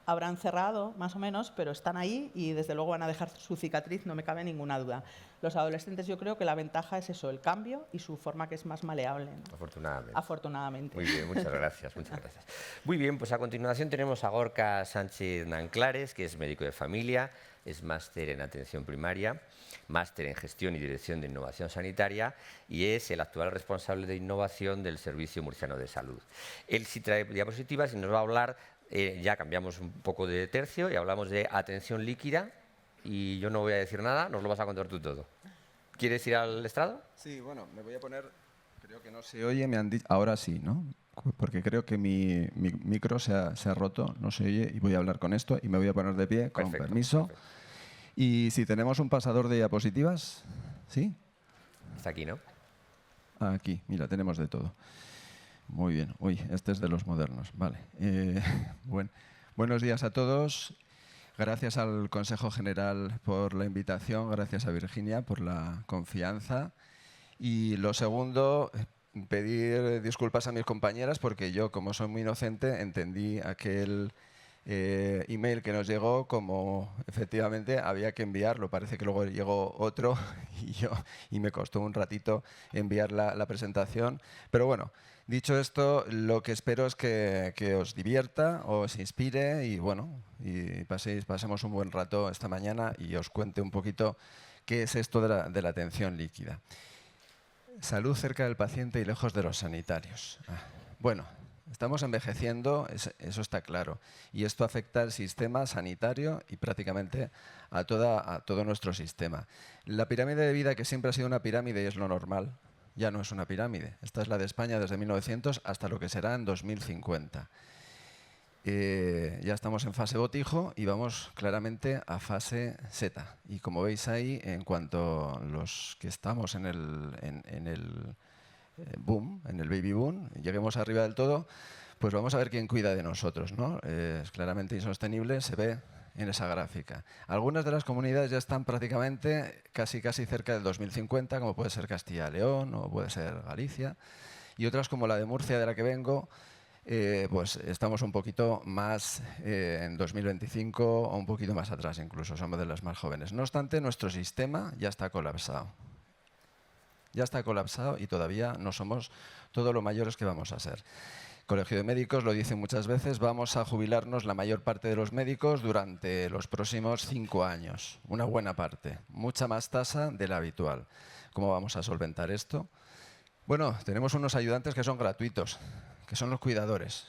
habrán cerrado, más o menos, pero están ahí y desde luego van a dejar su cicatriz, no me cabe ninguna duda. Los adolescentes, yo creo que la ventaja es eso, el cambio y su forma, que es más maleable, ¿no? Afortunadamente. Afortunadamente. Muy bien, muchas gracias, muchas gracias. Muy bien, pues a continuación tenemos a Gorka Sánchez Nanclares, que es médico de familia, es máster en atención primaria, máster en gestión y dirección de innovación sanitaria y es el actual responsable de innovación del Servicio Murciano de Salud. Él sí trae diapositivas y nos va a hablar. Ya cambiamos un poco de tercio y hablamos de atención líquida y yo no voy a decir nada, nos lo vas a contar tú todo. ¿Quieres ir al estrado? Sí, bueno, me voy a poner, creo que no se oye, me han dicho, ahora sí, ¿no? Porque creo que mi micro se ha roto, no se oye y voy a hablar con esto y me voy a poner de pie, con permiso. Perfecto. Y si tenemos un pasador de diapositivas, ¿sí? Está aquí, ¿no? Aquí, mira, tenemos de todo. Muy bien. Uy, este es de los modernos. Vale. Buenos días a todos. Gracias al Consejo General por la invitación. Gracias a Virginia por la confianza. Y lo segundo, pedir disculpas a mis compañeras porque yo, como soy muy inocente, entendí aquel email que nos llegó como efectivamente había que enviarlo. Parece que luego llegó otro y me costó un ratito enviar la presentación. Pero bueno, dicho esto, lo que espero es que os divierta, os inspire y bueno, y pasemos un buen rato esta mañana y os cuente un poquito qué es esto de la atención líquida. Salud cerca del paciente y lejos de los sanitarios. Bueno, estamos envejeciendo, eso está claro, y esto afecta al sistema sanitario y prácticamente a todo nuestro sistema. La pirámide de vida, que siempre ha sido una pirámide y es lo normal, ya no es una pirámide. Esta es la de España desde 1900 hasta lo que será en 2050. Ya estamos en fase botijo y vamos claramente a fase Z. Y como veis ahí, en cuanto los que estamos en el boom, en el baby boom, lleguemos arriba del todo, pues vamos a ver quién cuida de nosotros, ¿no? Es claramente insostenible, se ve en esa gráfica. Algunas de las comunidades ya están prácticamente casi cerca del 2050, como puede ser Castilla y León o puede ser Galicia, y otras como la de Murcia, de la que vengo, pues estamos un poquito más en 2025 o un poquito más atrás incluso, somos de las más jóvenes. No obstante, nuestro sistema ya está colapsado. Ya está colapsado y todavía no somos todo lo mayores que vamos a ser. Colegio de Médicos lo dice muchas veces, vamos a jubilarnos la mayor parte de los médicos durante los próximos 5 años. Una buena parte, mucha más tasa de la habitual. ¿Cómo vamos a solventar esto? Bueno, tenemos unos ayudantes que son gratuitos, que son los cuidadores,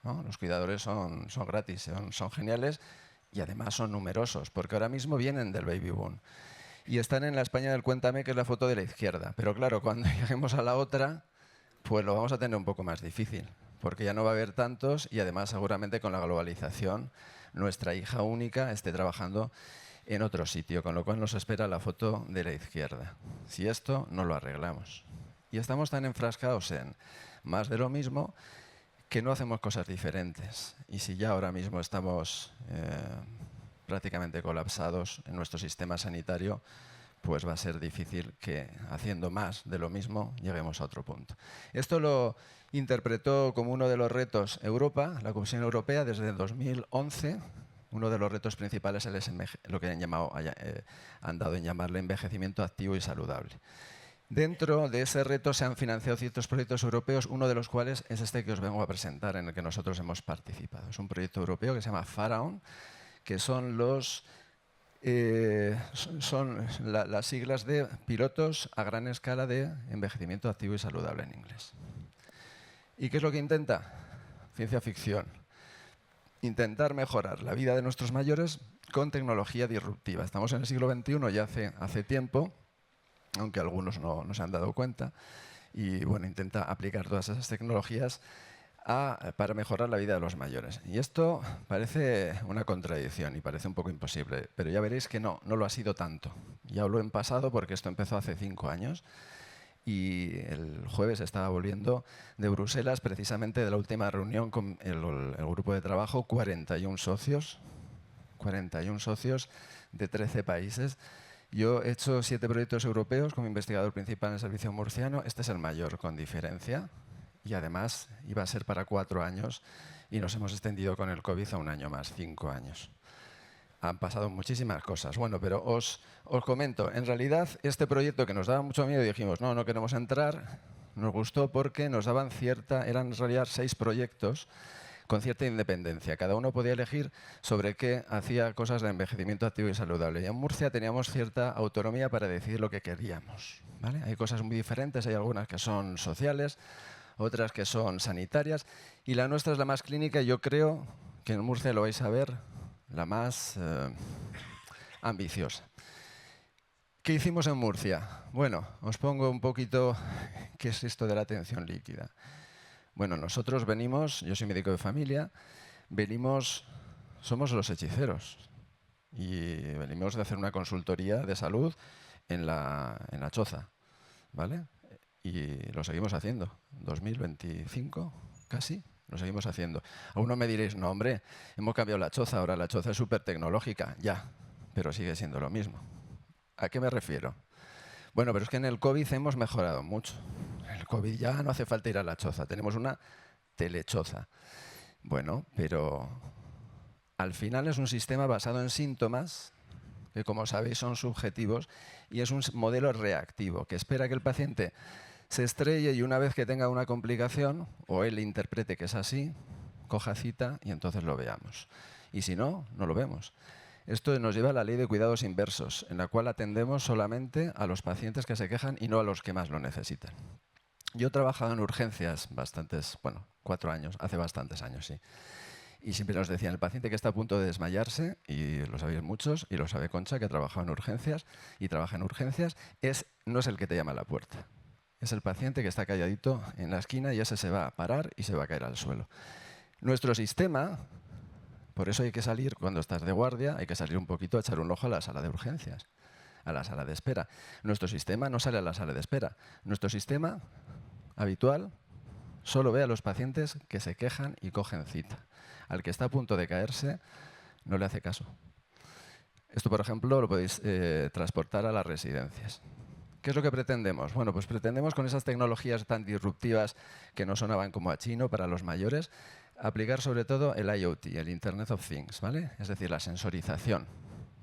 ¿no? Los cuidadores son gratis, son geniales y además son numerosos, porque ahora mismo vienen del baby boom. Y están en la España del Cuéntame, que es la foto de la izquierda. Pero claro, cuando lleguemos a la otra, pues lo vamos a tener un poco más difícil, porque ya no va a haber tantos y además seguramente con la globalización nuestra hija única esté trabajando en otro sitio, con lo cual nos espera la foto de la izquierda. Si esto no lo arreglamos. Y estamos tan enfrascados en más de lo mismo que no hacemos cosas diferentes. Y si ya ahora mismo estamos prácticamente colapsados en nuestro sistema sanitario, pues va a ser difícil que haciendo más de lo mismo lleguemos a otro punto. Esto lo interpretó como uno de los retos Europa, la Comisión Europea, desde el 2011. Uno de los retos principales es lo que han dado en llamarle envejecimiento activo y saludable. Dentro de ese reto se han financiado ciertos proyectos europeos, uno de los cuales es este que os vengo a presentar, en el que nosotros hemos participado. Es un proyecto europeo que se llama Pharaon, que son las siglas de pilotos a gran escala de envejecimiento activo y saludable en inglés. ¿Y qué es lo que intenta? Ciencia ficción. Intentar mejorar la vida de nuestros mayores con tecnología disruptiva. Estamos en el siglo XXI ya hace tiempo, aunque algunos no se han dado cuenta, y bueno, intenta aplicar todas esas tecnologías para mejorar la vida de los mayores. Y esto parece una contradicción y parece un poco imposible, pero ya veréis que no lo ha sido tanto. Ya hablo en pasado porque esto empezó hace 5 años y el jueves estaba volviendo de Bruselas, precisamente de la última reunión con el grupo de trabajo, 41 socios de 13 países. Yo he hecho 7 proyectos europeos como investigador principal en el Servicio Murciano. Este es el mayor, con diferencia. Y además iba a ser para 4 años y nos hemos extendido con el COVID a 1 año más, 5 años. Han pasado muchísimas cosas. Bueno, pero os comento. En realidad, este proyecto que nos daba mucho miedo, dijimos, no queremos entrar, nos gustó porque nos daban eran en realidad 6 proyectos con cierta independencia. Cada uno podía elegir sobre qué hacía cosas de envejecimiento activo y saludable. Y en Murcia teníamos cierta autonomía para decidir lo que queríamos, ¿vale? Hay cosas muy diferentes, hay algunas que son sociales, otras que son sanitarias, y la nuestra es la más clínica, y yo creo que en Murcia lo vais a ver, la más ambiciosa. ¿Qué hicimos en Murcia? Bueno, os pongo un poquito qué es esto de la atención líquida. Bueno, nosotros venimos, yo soy médico de familia, somos los hechiceros, y venimos de hacer una consultoría de salud en la choza, ¿vale? Y lo seguimos haciendo. 2025, casi, lo seguimos haciendo. Algunos me diréis, no, hombre, hemos cambiado la choza, ahora la choza es súper tecnológica. Ya, pero sigue siendo lo mismo. ¿A qué me refiero? Bueno, pero es que en el COVID hemos mejorado mucho. En el COVID ya no hace falta ir a la choza, tenemos una telechoza. Bueno, pero al final es un sistema basado en síntomas, que como sabéis son subjetivos, y es un modelo reactivo, que espera que el paciente se estrelle y una vez que tenga una complicación, o él interprete que es así, coja cita y entonces lo veamos. Y si no, no lo vemos. Esto nos lleva a la ley de cuidados inversos, en la cual atendemos solamente a los pacientes que se quejan y no a los que más lo necesitan. Yo he trabajado en urgencias 4 años, hace bastantes años, sí. Y siempre nos decían, el paciente que está a punto de desmayarse, y lo sabéis muchos, y lo sabe Concha, que ha trabajado en urgencias y trabaja en urgencias, no es el que te llama a la puerta. Es el paciente que está calladito en la esquina y ese se va a parar y se va a caer al suelo. Nuestro sistema, por eso hay que salir, cuando estás de guardia, hay que salir un poquito a echar un ojo a la sala de urgencias, a la sala de espera. Nuestro sistema no sale a la sala de espera. Nuestro sistema habitual solo ve a los pacientes que se quejan y cogen cita. Al que está a punto de caerse, no le hace caso. Esto, por ejemplo, lo podéis transportar a las residencias. ¿Qué es lo que pretendemos? Bueno, pues pretendemos con esas tecnologías tan disruptivas que no sonaban como a chino para los mayores, aplicar sobre todo el IoT, el Internet of Things, ¿vale? Es decir, la sensorización.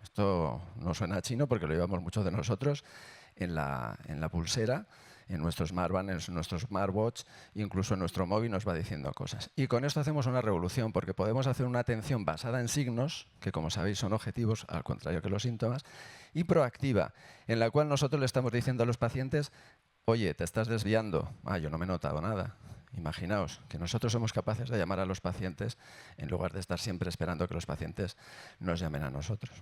Esto no suena a chino porque lo llevamos muchos de nosotros en la pulsera, en nuestro smartband, en nuestro smartwatch, incluso en nuestro móvil nos va diciendo cosas. Y con esto hacemos una revolución, porque podemos hacer una atención basada en signos, que como sabéis son objetivos, al contrario que los síntomas, y proactiva, en la cual nosotros le estamos diciendo a los pacientes: oye, te estás desviando. Yo no me he notado nada. Imaginaos que nosotros somos capaces de llamar a los pacientes en lugar de estar siempre esperando que los pacientes nos llamen a nosotros.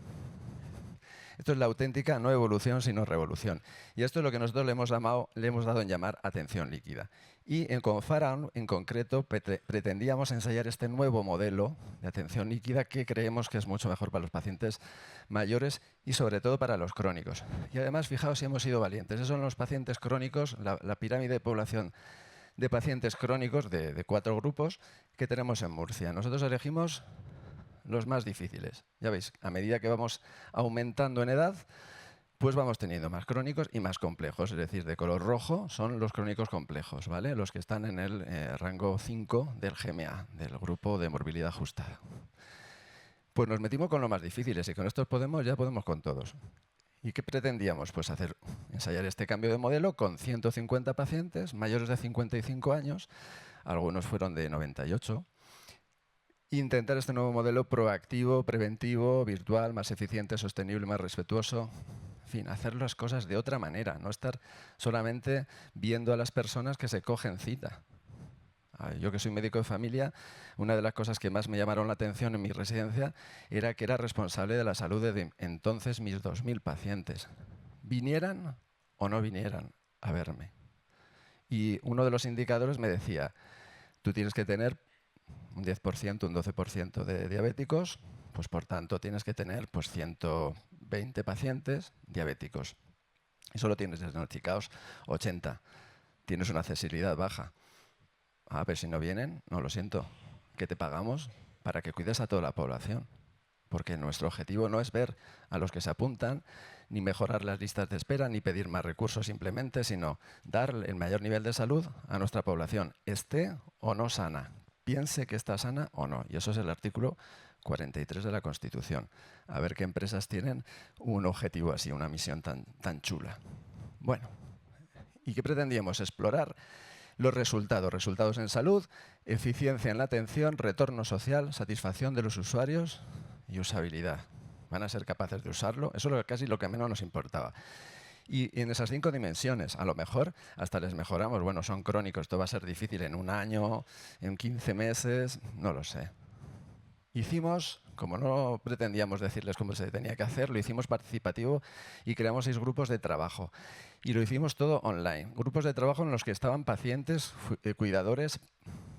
Esto es la auténtica no evolución, sino revolución. Y esto es lo que nosotros le hemos dado en llamar atención líquida. Y con Faraon, en concreto, pretendíamos ensayar este nuevo modelo de atención líquida que creemos que es mucho mejor para los pacientes mayores y sobre todo para los crónicos. Y además, fijaos si hemos sido valientes. Esos son los pacientes crónicos, la pirámide de población de pacientes crónicos de 4 grupos que tenemos en Murcia. Nosotros elegimos los más difíciles. Ya veis, a medida que vamos aumentando en edad, pues vamos teniendo más crónicos y más complejos. Es decir, de color rojo son los crónicos complejos, ¿vale? Los que están en el rango 5 del GMA, del grupo de morbilidad ajustada. Pues nos metimos con los más difíciles y con estos ya podemos con todos. ¿Y qué pretendíamos? Pues ensayar este cambio de modelo con 150 pacientes mayores de 55 años, algunos fueron de 98, intentar este nuevo modelo proactivo, preventivo, virtual, más eficiente, sostenible, más respetuoso. En fin, hacer las cosas de otra manera, no estar solamente viendo a las personas que se cogen cita. Yo que soy médico de familia, una de las cosas que más me llamaron la atención en mi residencia era que era responsable de la salud de entonces mis 2.000 pacientes. Vinieran o no vinieran a verme. Y uno de los indicadores me decía: tú tienes que tener un 10%, un 12% de diabéticos, pues por tanto tienes que tener pues 120 pacientes diabéticos. Y solo tienes diagnosticados 80. Tienes una accesibilidad baja. Pero si no vienen, no, lo siento, que te pagamos para que cuides a toda la población. Porque nuestro objetivo no es ver a los que se apuntan, ni mejorar las listas de espera, ni pedir más recursos simplemente, sino dar el mayor nivel de salud a nuestra población, esté o no sana, piense que está sana o no. Y eso es el artículo 43 de la Constitución. A ver qué empresas tienen un objetivo así, una misión tan chula. Bueno, ¿y qué pretendíamos? Explorar los resultados en salud, eficiencia en la atención, retorno social, satisfacción de los usuarios y usabilidad. ¿Van a ser capaces de usarlo? Eso es casi lo que menos nos importaba. Y en esas 5 dimensiones, a lo mejor hasta les mejoramos. Bueno, son crónicos, esto va a ser difícil en un año, en 15 meses, no lo sé. Hicimos, como no pretendíamos decirles cómo se tenía que hacer, lo hicimos participativo y creamos 6 grupos de trabajo. Y lo hicimos todo online. Grupos de trabajo en los que estaban pacientes, cuidadores,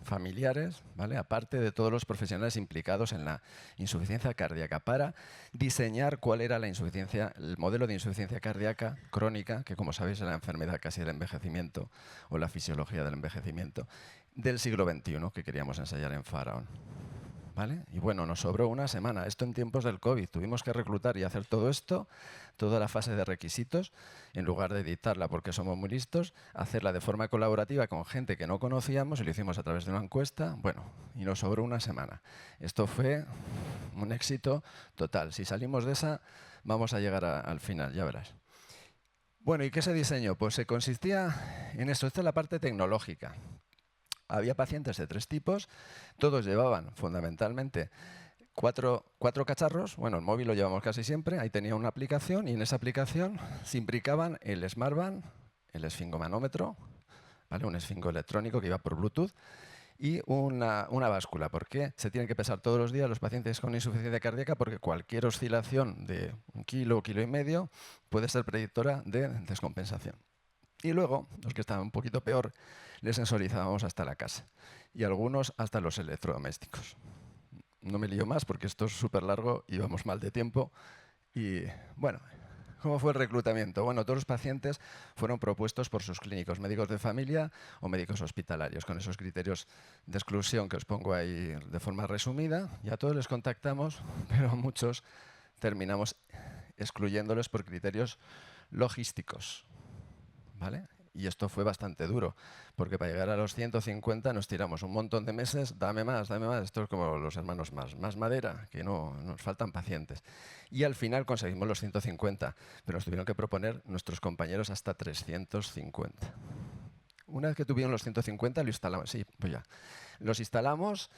familiares, ¿vale? Aparte de todos los profesionales implicados en la insuficiencia cardíaca, para diseñar cuál era el modelo de insuficiencia cardíaca crónica, que como sabéis es la enfermedad casi del envejecimiento o la fisiología del envejecimiento del siglo XXI que queríamos ensayar en Faraon. ¿Vale? Y bueno, nos sobró una semana. Esto en tiempos del COVID. Tuvimos que reclutar y hacer todo esto, toda la fase de requisitos, en lugar de editarla porque somos muy listos, hacerla de forma colaborativa con gente que no conocíamos y lo hicimos a través de una encuesta. Bueno, y nos sobró una semana. Esto fue un éxito total. Si salimos de esa, vamos a llegar al final, ya verás. Bueno, ¿y qué se diseñó? Pues se consistía en esto. Esta es la parte tecnológica. Había pacientes de 3 tipos, todos llevaban fundamentalmente 4 cacharros. Bueno, el móvil lo llevamos casi siempre, ahí tenía una aplicación y en esa aplicación se imbricaban el smartband, el esfingomanómetro, ¿vale? Un esfingo electrónico que iba por Bluetooth y una báscula. ¿Por qué? Se tienen que pesar todos los días los pacientes con insuficiencia cardíaca porque cualquier oscilación de 1 kilo o 1,5 kilos puede ser predictora de descompensación. Y luego, los que estaban un poquito peor, les sensorizábamos hasta la casa y algunos hasta los electrodomésticos. No me lío más porque esto es súper largo y vamos mal de tiempo. Y bueno, ¿cómo fue el reclutamiento? Bueno, todos los pacientes fueron propuestos por sus clínicos, médicos de familia o médicos hospitalarios, con esos criterios de exclusión que os pongo ahí de forma resumida. Y a todos les contactamos, pero a muchos terminamos excluyéndoles por criterios logísticos. ¿Vale? Y esto fue bastante duro, porque para llegar a los 150 nos tiramos un montón de meses, dame más, dame más. Esto es como los hermanos más madera, que no nos faltan pacientes. Y al final conseguimos los 150, pero nos tuvieron que proponer nuestros compañeros hasta 350. Una vez que tuvieron los 150, lo instalamos. Sí, pues ya. Los instalamos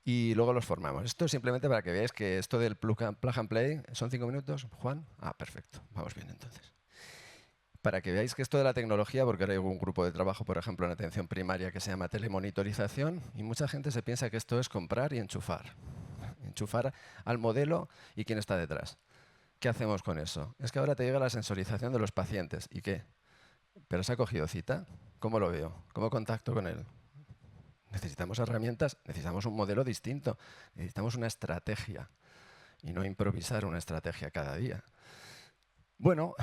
y luego los formamos. Esto es simplemente para que veáis que esto del plug and play, ¿son 5 minutos, Juan? Ah, perfecto. Vamos bien entonces. Para que veáis que esto de la tecnología, porque ahora hay un grupo de trabajo, por ejemplo, en atención primaria que se llama telemonitorización, y mucha gente se piensa que esto es comprar y enchufar. Enchufar al modelo y quién está detrás. ¿Qué hacemos con eso? Es que ahora te llega la sensorización de los pacientes. ¿Y qué? ¿Pero se ha cogido cita? ¿Cómo lo veo? ¿Cómo contacto con él? Necesitamos herramientas, necesitamos un modelo distinto, necesitamos una estrategia y no improvisar una estrategia cada día. Bueno,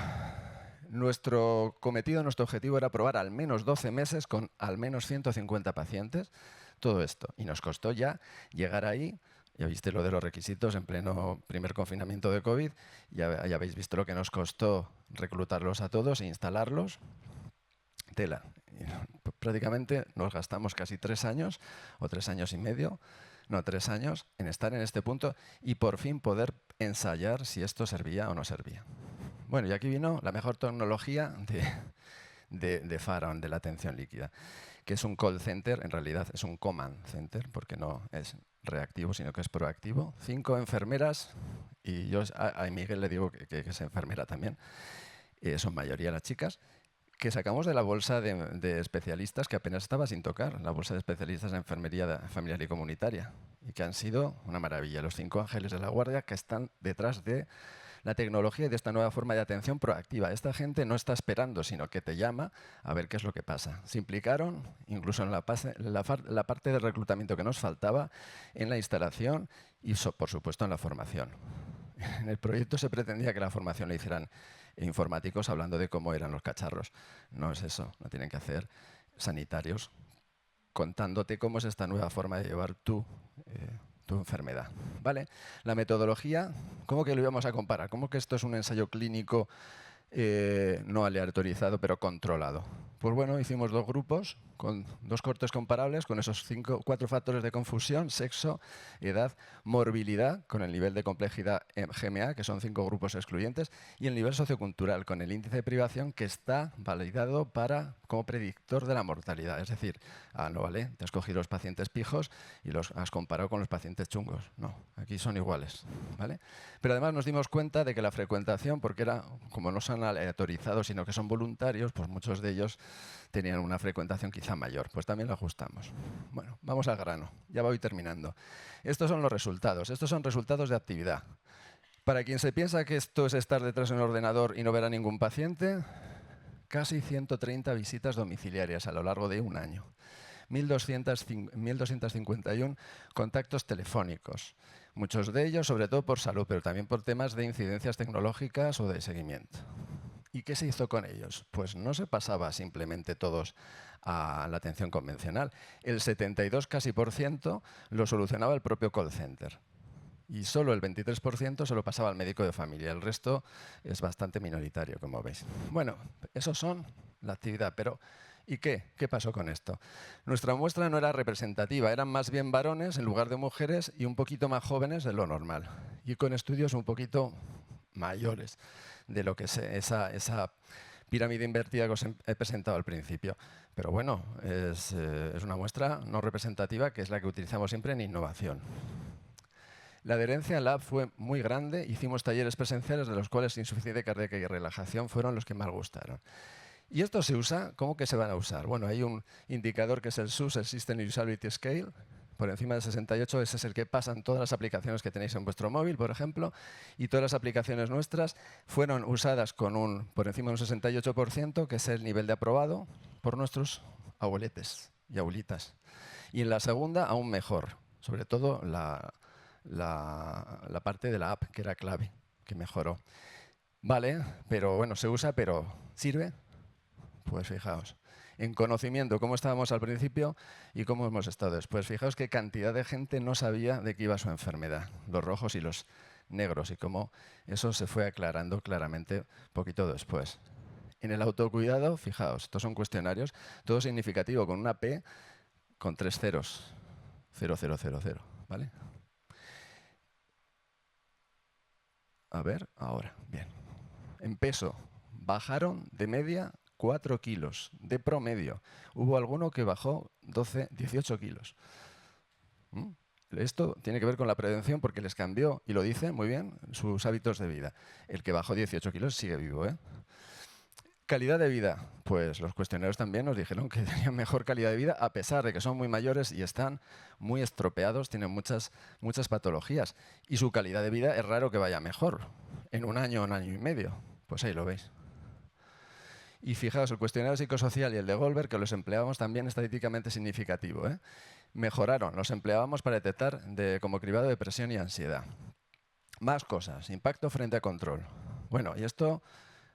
nuestro cometido, nuestro objetivo era probar al menos 12 meses con al menos 150 pacientes, todo esto. Y nos costó ya llegar ahí. Ya viste lo de los requisitos en pleno primer confinamiento de COVID. Ya habéis visto lo que nos costó reclutarlos a todos e instalarlos. Tela. Prácticamente nos gastamos casi 3 años o 3 años y medio, no, 3 años en estar en este punto y por fin poder ensayar si esto servía o no servía. Bueno, y aquí vino la mejor tecnología de Faraon, de la atención líquida, que es un call center, en realidad es un command center, porque no es reactivo, sino que es proactivo. 5 enfermeras, y yo a Miguel le digo que es enfermera también, son mayoría las chicas, que sacamos de la bolsa de especialistas que apenas estaba sin tocar, la bolsa de especialistas en enfermería familiar y comunitaria, y que han sido una maravilla, los 5 ángeles de la guardia que están detrás de la tecnología y de esta nueva forma de atención proactiva. Esta gente no está esperando, sino que te llama a ver qué es lo que pasa. Se implicaron, incluso en la parte de reclutamiento que nos faltaba, en la instalación y, por supuesto, en la formación. En el proyecto se pretendía que la formación la hicieran informáticos hablando de cómo eran los cacharros. No es eso, no tienen que hacer sanitarios contándote cómo es esta nueva forma de llevar tu enfermedad. ¿Vale? La metodología, ¿cómo que lo íbamos a comparar? ¿Cómo que esto es un ensayo clínico no aleatorizado, pero controlado? Pues bueno, hicimos 2 grupos con 2 cortes comparables con esos 4 factores de confusión: sexo, edad, morbilidad, con el nivel de complejidad GMA, que son 5 grupos excluyentes, y el nivel sociocultural, con el índice de privación, que está validado como predictor de la mortalidad. Es decir, no vale, te has cogido los pacientes pijos y los has comparado con los pacientes chungos. No, aquí son iguales, ¿vale? Pero además nos dimos cuenta de que la frecuentación, porque como no son aleatorizados, sino que son voluntarios, pues muchos de ellos tenían una frecuentación quizá mayor. Pues también lo ajustamos. Bueno, vamos al grano. Ya voy terminando. Estos son los resultados. Estos son resultados de actividad. Para quien se piensa que esto es estar detrás de un ordenador y no ver a ningún paciente, casi 130 visitas domiciliarias a lo largo de un año. 1.251 contactos telefónicos. Muchos de ellos, sobre todo por salud, pero también por temas de incidencias tecnológicas o de seguimiento. ¿Y qué se hizo con ellos? Pues no se pasaba simplemente todos a la atención convencional. El 72% casi lo solucionaba el propio call center. Y solo el 23% se lo pasaba al médico de familia. El resto es bastante minoritario, como veis. Bueno, esos son la actividad, pero ¿y qué? ¿Qué pasó con esto? Nuestra muestra no era representativa, eran más bien varones en lugar de mujeres y un poquito más jóvenes de lo normal. Y con estudios un poquito mayores de lo que es esa pirámide invertida que os he presentado al principio. Pero bueno, es una muestra no representativa, que es la que utilizamos siempre en innovación. La adherencia en la app fue muy grande. Hicimos talleres presenciales, de los cuales insuficiencia cardíaca y relajación fueron los que más gustaron. ¿Y esto se usa? ¿Cómo que se van a usar? Bueno, hay un indicador que es el SUS, el System Usability Scale. Por encima de 68, ese es el que pasan todas las aplicaciones que tenéis en vuestro móvil, por ejemplo, y todas las aplicaciones nuestras fueron usadas por encima de un 68%, que es el nivel de aprobado por nuestros abueletes y abuelitas. Y en la segunda, aún mejor, sobre todo la parte de la app, que era clave, que mejoró. Vale, pero bueno, se usa, pero ¿sirve? Pues fijaos. En conocimiento, cómo estábamos al principio y cómo hemos estado después. Fijaos qué cantidad de gente no sabía de qué iba su enfermedad, los rojos y los negros, y cómo eso se fue aclarando claramente poquito después. En el autocuidado, fijaos, estos son cuestionarios, todo significativo, con una P con 3 ceros. 0000, ¿vale? A ver, ahora, bien. En peso, bajaron de media 4 kilos, de promedio. Hubo alguno que bajó 12, 18 kilos. Esto tiene que ver con la prevención porque les cambió, y lo dice muy bien, sus hábitos de vida. El que bajó 18 kilos sigue vivo, ¿eh? Calidad de vida. Pues los cuestionarios también nos dijeron que tenían mejor calidad de vida a pesar de que son muy mayores y están muy estropeados, tienen muchas patologías. Y su calidad de vida es raro que vaya mejor en un año y medio. Pues ahí lo veis. Y fijaos, el cuestionario psicosocial y el de Goldberg, que los empleábamos también estadísticamente significativo, ¿eh? Mejoraron, los empleábamos para detectar como cribado depresión y ansiedad. Más cosas, impacto frente a control. Bueno, y esto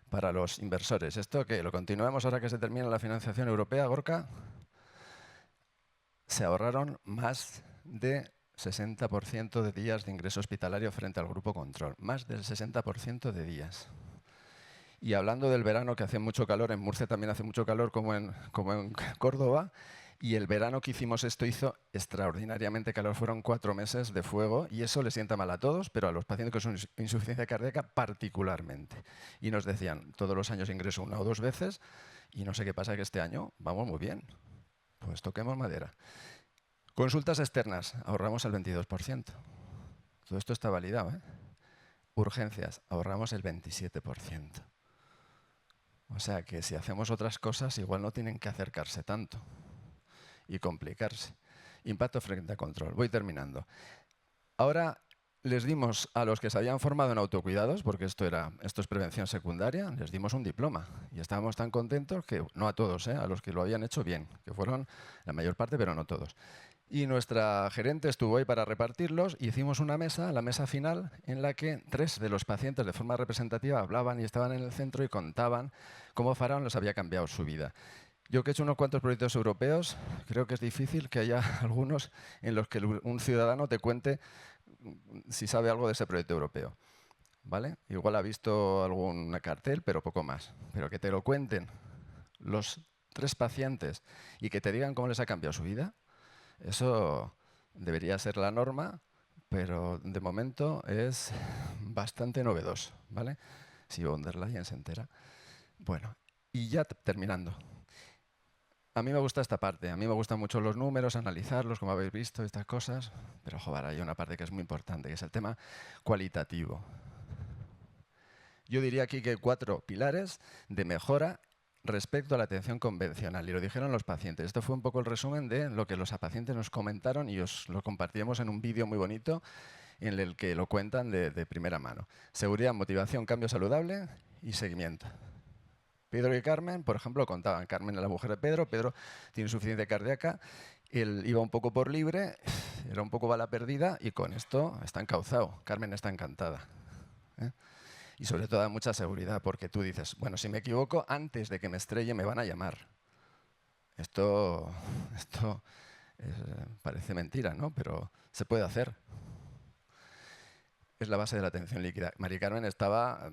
para los inversores. ¿Esto qué? ¿Lo continuamos ahora que se termina la financiación europea, Gorka? Se ahorraron más de 60% de días de ingreso hospitalario frente al grupo control. Más del 60% de días. Y hablando del verano, que hace mucho calor, en Murcia también hace mucho calor como en Córdoba, y el verano que hicimos esto hizo extraordinariamente calor, fueron 4 meses de fuego, y eso le sienta mal a todos, pero a los pacientes con insuficiencia cardíaca particularmente. Y nos decían, todos los años ingreso 1 o 2 veces, y no sé qué pasa, que este año vamos muy bien. Pues toquemos madera. Consultas externas, ahorramos el 22%. Todo esto está validado, ¿eh? Urgencias, ahorramos el 27%. O sea que si hacemos otras cosas, igual no tienen que acercarse tanto y complicarse. Impacto frente a control. Voy terminando. Ahora les dimos a los que se habían formado en autocuidados, porque esto es prevención secundaria, les dimos un diploma. Y estábamos tan contentos que, no a todos, a los que lo habían hecho bien, que fueron la mayor parte, pero no todos. Y nuestra gerente estuvo ahí para repartirlos y hicimos una mesa, la mesa final, en la que 3 de los pacientes de forma representativa hablaban y estaban en el centro y contaban cómo Faraón les había cambiado su vida. Yo que he hecho unos cuantos proyectos europeos, creo que es difícil que haya algunos en los que un ciudadano te cuente si sabe algo de ese proyecto europeo. ¿Vale? Igual ha visto algún cartel, pero poco más. Pero que te lo cuenten los 3 pacientes y que te digan cómo les ha cambiado su vida, eso debería ser la norma, pero de momento es bastante novedoso, ¿vale? Si von der Leyen se entera. Bueno, y ya terminando. A mí me gusta esta parte, a mí me gustan mucho los números, analizarlos, como habéis visto, estas cosas, pero joder, hay una parte que es muy importante, que es el tema cualitativo. Yo diría aquí que hay 4 pilares de mejora respecto a la atención convencional, y lo dijeron los pacientes. Esto fue un poco el resumen de lo que los pacientes nos comentaron y os lo compartimos en un vídeo muy bonito en el que lo cuentan de primera mano. Seguridad, motivación, cambio saludable y seguimiento. Pedro y Carmen, por ejemplo, contaban. Carmen es la mujer de Pedro. Pedro tiene insuficiencia cardíaca. Él iba un poco por libre, era un poco bala perdida y con esto está encauzado. Carmen está encantada. Y sobre todo da mucha seguridad porque tú dices, bueno, si me equivoco, antes de que me estrelle me van a llamar. Esto parece mentira, ¿no? Pero se puede hacer. Es la base de la atención líquida. Mari Carmen estaba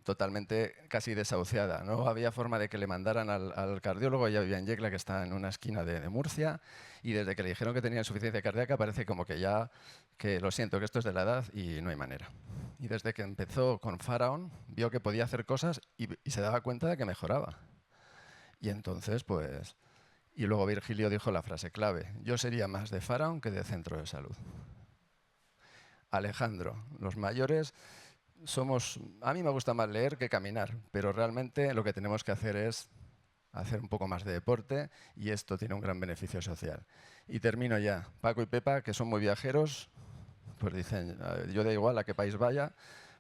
totalmente casi desahuciada. No había forma de que le mandaran al cardiólogo. Ella vivía en Yecla, que está en una esquina de Murcia, y desde que le dijeron que tenía insuficiencia cardíaca parece como que ya, que lo siento, que esto es de la edad y no hay manera. Y desde que empezó con Faraón, vio que podía hacer cosas y se daba cuenta de que mejoraba. Y entonces, pues... Y luego Virgilio dijo la frase clave, yo sería más de Faraón que de centro de salud. Alejandro, los mayores somos... A mí me gusta más leer que caminar, pero realmente lo que tenemos que hacer es hacer un poco más de deporte y esto tiene un gran beneficio social. Y termino ya. Paco y Pepa, que son muy viajeros, pues dicen, yo da igual a qué país vaya,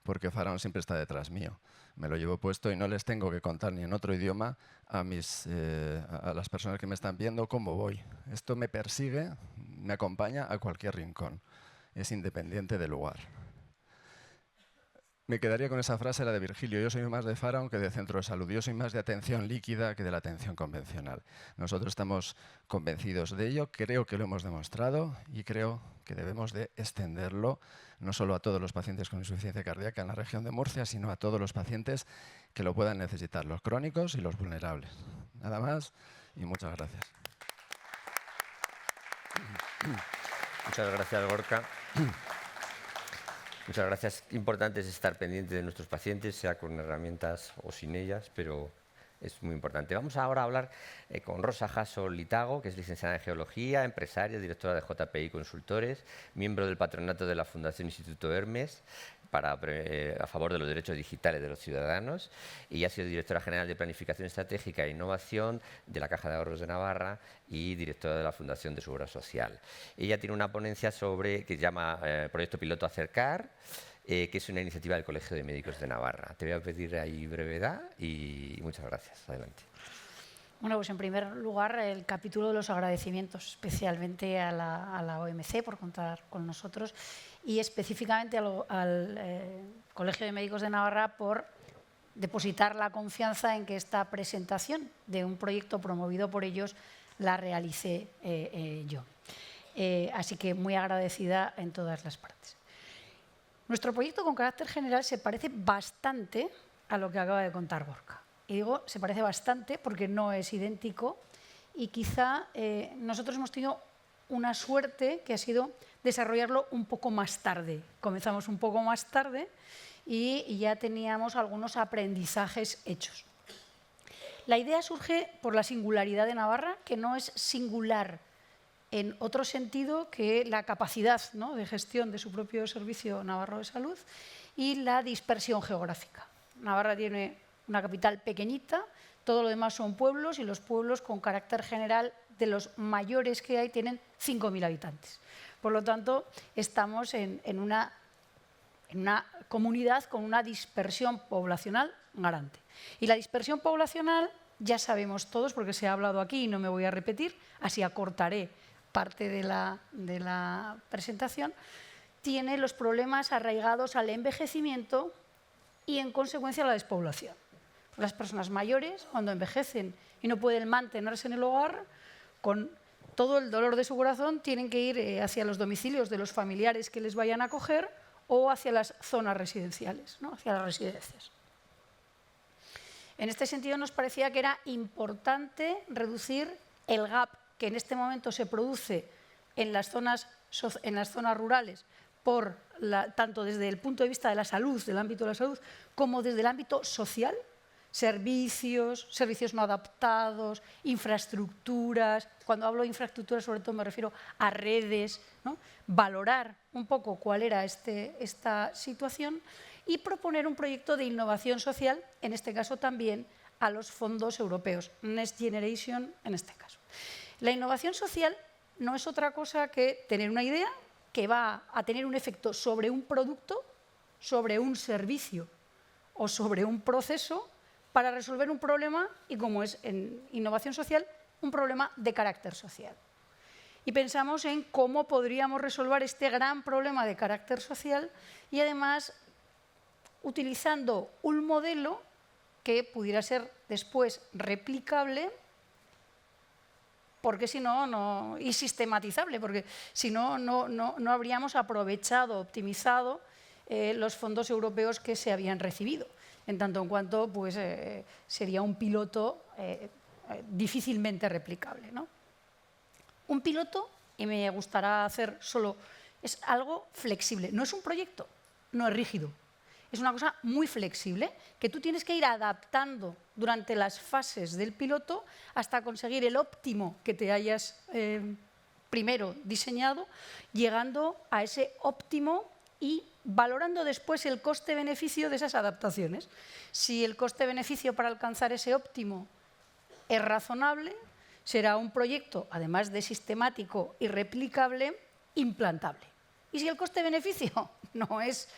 porque Faraón siempre está detrás mío. Me lo llevo puesto y no les tengo que contar ni en otro idioma a las personas que me están viendo cómo voy. Esto me persigue, me acompaña a cualquier rincón. Es independiente del lugar. me quedaría con esa frase, la de Virgilio: yo soy más de Faraón que de centro de salud, yo soy más de atención líquida que de la atención convencional. Nosotros estamos convencidos de ello, creo que lo hemos demostrado y creo que debemos de extenderlo no solo a todos los pacientes con insuficiencia cardíaca en la región de Murcia, sino a todos los pacientes que lo puedan necesitar, los crónicos y los vulnerables. Nada más y muchas gracias. Muchas gracias, Gorka. Muchas gracias. Importante es estar pendiente de nuestros pacientes, sea con herramientas o sin ellas, pero es muy importante. Vamos ahora a hablar con Rosa Jasso Litago, que es licenciada en Geología, empresaria, directora de JPI Consultores, miembro del patronato de la Fundación Instituto Hermes a favor de los derechos digitales de los ciudadanos, y ha sido directora general de Planificación Estratégica e Innovación de la Caja de Ahorros de Navarra y directora de la Fundación de Seguridad Social. Ella tiene una ponencia que se llama Proyecto Piloto Acercar, que es una iniciativa del Colegio de Médicos de Navarra. Te voy a pedir ahí brevedad y muchas gracias. Adelante. Bueno, pues en primer lugar, el capítulo de los agradecimientos, especialmente a la OMC por contar con nosotros y específicamente al Colegio de Médicos de Navarra por depositar la confianza en que esta presentación de un proyecto promovido por ellos la realicé yo. Así que muy agradecida en todas las partes. Nuestro proyecto con carácter general se parece bastante a lo que acaba de contar Gorka. Y digo, se parece bastante porque no es idéntico y quizá nosotros hemos tenido una suerte que ha sido desarrollarlo un poco más tarde. Comenzamos un poco más tarde y ya teníamos algunos aprendizajes hechos. La idea surge por la singularidad de Navarra, que no es singular en otro sentido que la capacidad, ¿no?, de gestión de su propio Servicio Navarro de Salud y la dispersión geográfica. Navarra tiene una capital pequeñita, todo lo demás son pueblos y los pueblos con carácter general de los mayores que hay tienen 5.000 habitantes. Por lo tanto, estamos en una comunidad con una dispersión poblacional grande. Y la dispersión poblacional, ya sabemos todos, porque se ha hablado aquí y no me voy a repetir, así acortaré parte de la presentación, tiene los problemas arraigados al envejecimiento y, en consecuencia, a la despoblación. Las personas mayores, cuando envejecen y no pueden mantenerse en el hogar, con todo el dolor de su corazón, tienen que ir hacia los domicilios de los familiares que les vayan a acoger o hacia las zonas residenciales, ¿no?, hacia las residencias. En este sentido, nos parecía que era importante reducir el gap que en este momento se produce en las zonas rurales, tanto desde el punto de vista de la salud, del ámbito de la salud, como desde el ámbito social, servicios no adaptados, infraestructuras. Cuando hablo de infraestructuras, sobre todo me refiero a redes, ¿no? Valorar un poco cuál era esta situación y proponer un proyecto de innovación social, en este caso también a los fondos europeos, Next Generation en este caso. La innovación social no es otra cosa que tener una idea que va a tener un efecto sobre un producto, sobre un servicio o sobre un proceso para resolver un problema y, como es en innovación social, un problema de carácter social. Y pensamos en cómo podríamos resolver este gran problema de carácter social y, además, utilizando un modelo que pudiera ser después replicable y sistematizable, porque si no, no habríamos aprovechado, optimizado los fondos europeos que se habían recibido. En tanto en cuanto pues, sería un piloto difícilmente replicable, ¿no? Un piloto, y me gustará hacer solo, es algo flexible. No es un proyecto, no es rígido. Es una cosa muy flexible que tú tienes que ir adaptando durante las fases del piloto hasta conseguir el óptimo que te hayas primero diseñado, llegando a ese óptimo y valorando después el coste-beneficio de esas adaptaciones. Si el coste-beneficio para alcanzar ese óptimo es razonable, será un proyecto, además de sistemático y replicable, implantable. Y si el coste-beneficio no es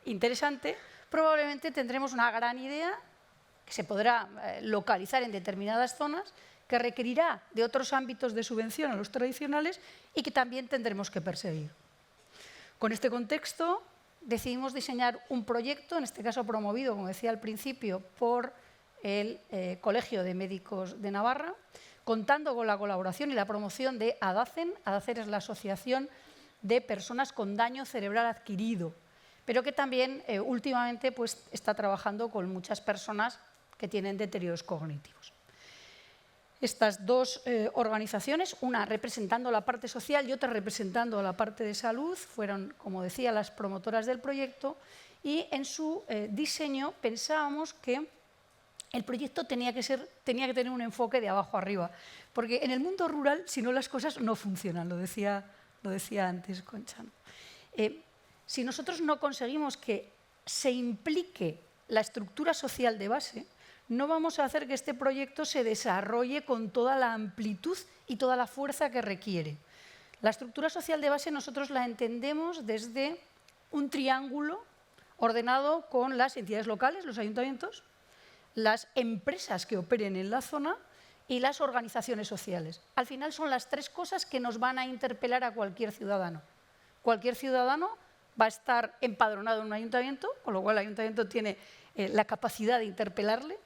interesante, probablemente tendremos una gran idea que se podrá localizar en determinadas zonas, que requerirá de otros ámbitos de subvención a los tradicionales y que también tendremos que perseguir. Con este contexto decidimos diseñar un proyecto, en este caso promovido, como decía al principio, por el Colegio de Médicos de Navarra, contando con la colaboración y la promoción de ADACEN. ADACEN es la Asociación de Personas con Daño Cerebral Adquirido, pero que también últimamente pues, está trabajando con muchas personas que tienen deterioros cognitivos. Estas dos organizaciones, una representando la parte social y otra representando la parte de salud, fueron, como decía, las promotoras del proyecto, y en su diseño pensábamos que el proyecto tenía que tener un enfoque de abajo arriba, porque en el mundo rural, si no, las cosas no funcionan, lo decía antes Concha. Si nosotros no conseguimos que se implique la estructura social de base, no vamos a hacer que este proyecto se desarrolle con toda la amplitud y toda la fuerza que requiere. La estructura social de base nosotros la entendemos desde un triángulo ordenado con las entidades locales, los ayuntamientos, las empresas que operen en la zona y las organizaciones sociales. Al final son las tres cosas que nos van a interpelar a cualquier ciudadano. Cualquier ciudadano va a estar empadronado en un ayuntamiento, con lo cual el ayuntamiento tiene la capacidad de interpelarle.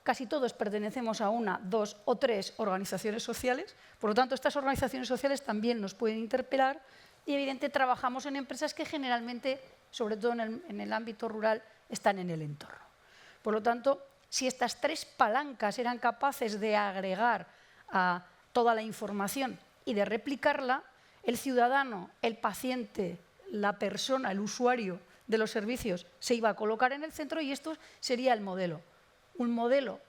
Casi todos pertenecemos a una, dos o tres organizaciones sociales, por lo tanto estas organizaciones sociales también nos pueden interpelar y evidentemente trabajamos en empresas que generalmente, sobre todo en el ámbito rural, están en el entorno. Por lo tanto, si estas tres palancas eran capaces de agregar a toda la información y de replicarla, el ciudadano, el paciente, la persona, el usuario de los servicios se iba a colocar en el centro y esto sería el modelo. Un modelo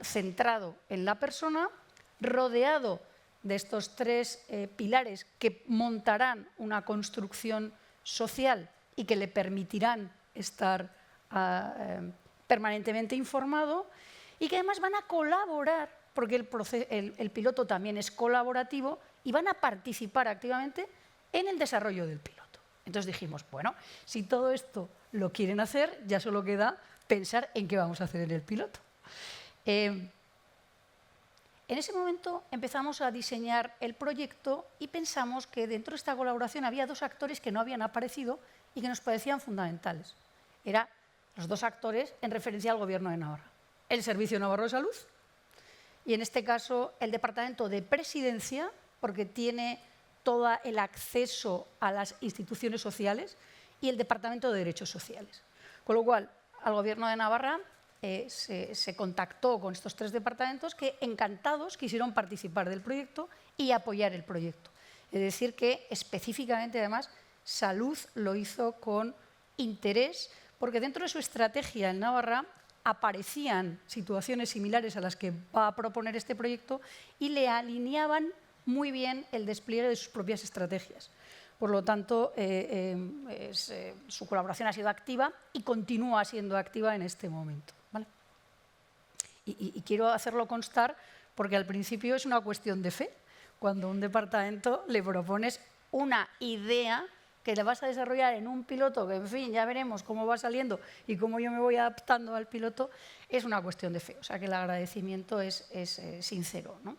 centrado en la persona, rodeado de estos tres pilares que montarán una construcción social y que le permitirán estar permanentemente informado y que además van a colaborar, porque el piloto también es colaborativo, y van a participar activamente en el desarrollo del piloto. Entonces dijimos, bueno, si todo esto lo quieren hacer, ya solo queda pensar en qué vamos a hacer en el piloto. En ese momento empezamos a diseñar el proyecto y pensamos que dentro de esta colaboración había dos actores que no habían aparecido y que nos parecían fundamentales. Eran los dos actores en referencia al Gobierno de Navarra. El Servicio Navarro de Salud y, en este caso, el Departamento de Presidencia, porque tiene todo el acceso a las instituciones sociales, y el Departamento de Derechos Sociales. Con lo cual, al Gobierno de Navarra se contactó con estos tres departamentos que, encantados, quisieron participar del proyecto y apoyar el proyecto. Es decir, que específicamente, además, Salud lo hizo con interés, porque dentro de su estrategia en Navarra aparecían situaciones similares a las que va a proponer este proyecto y le alineaban muy bien el despliegue de sus propias estrategias. Por lo tanto, su colaboración ha sido activa y continúa siendo activa en este momento, ¿vale? Y quiero hacerlo constar porque al principio es una cuestión de fe. Cuando a un departamento le propones una idea que le vas a desarrollar en un piloto, que en fin, ya veremos cómo va saliendo y cómo yo me voy adaptando al piloto, es una cuestión de fe. O sea que el agradecimiento es sincero, ¿no?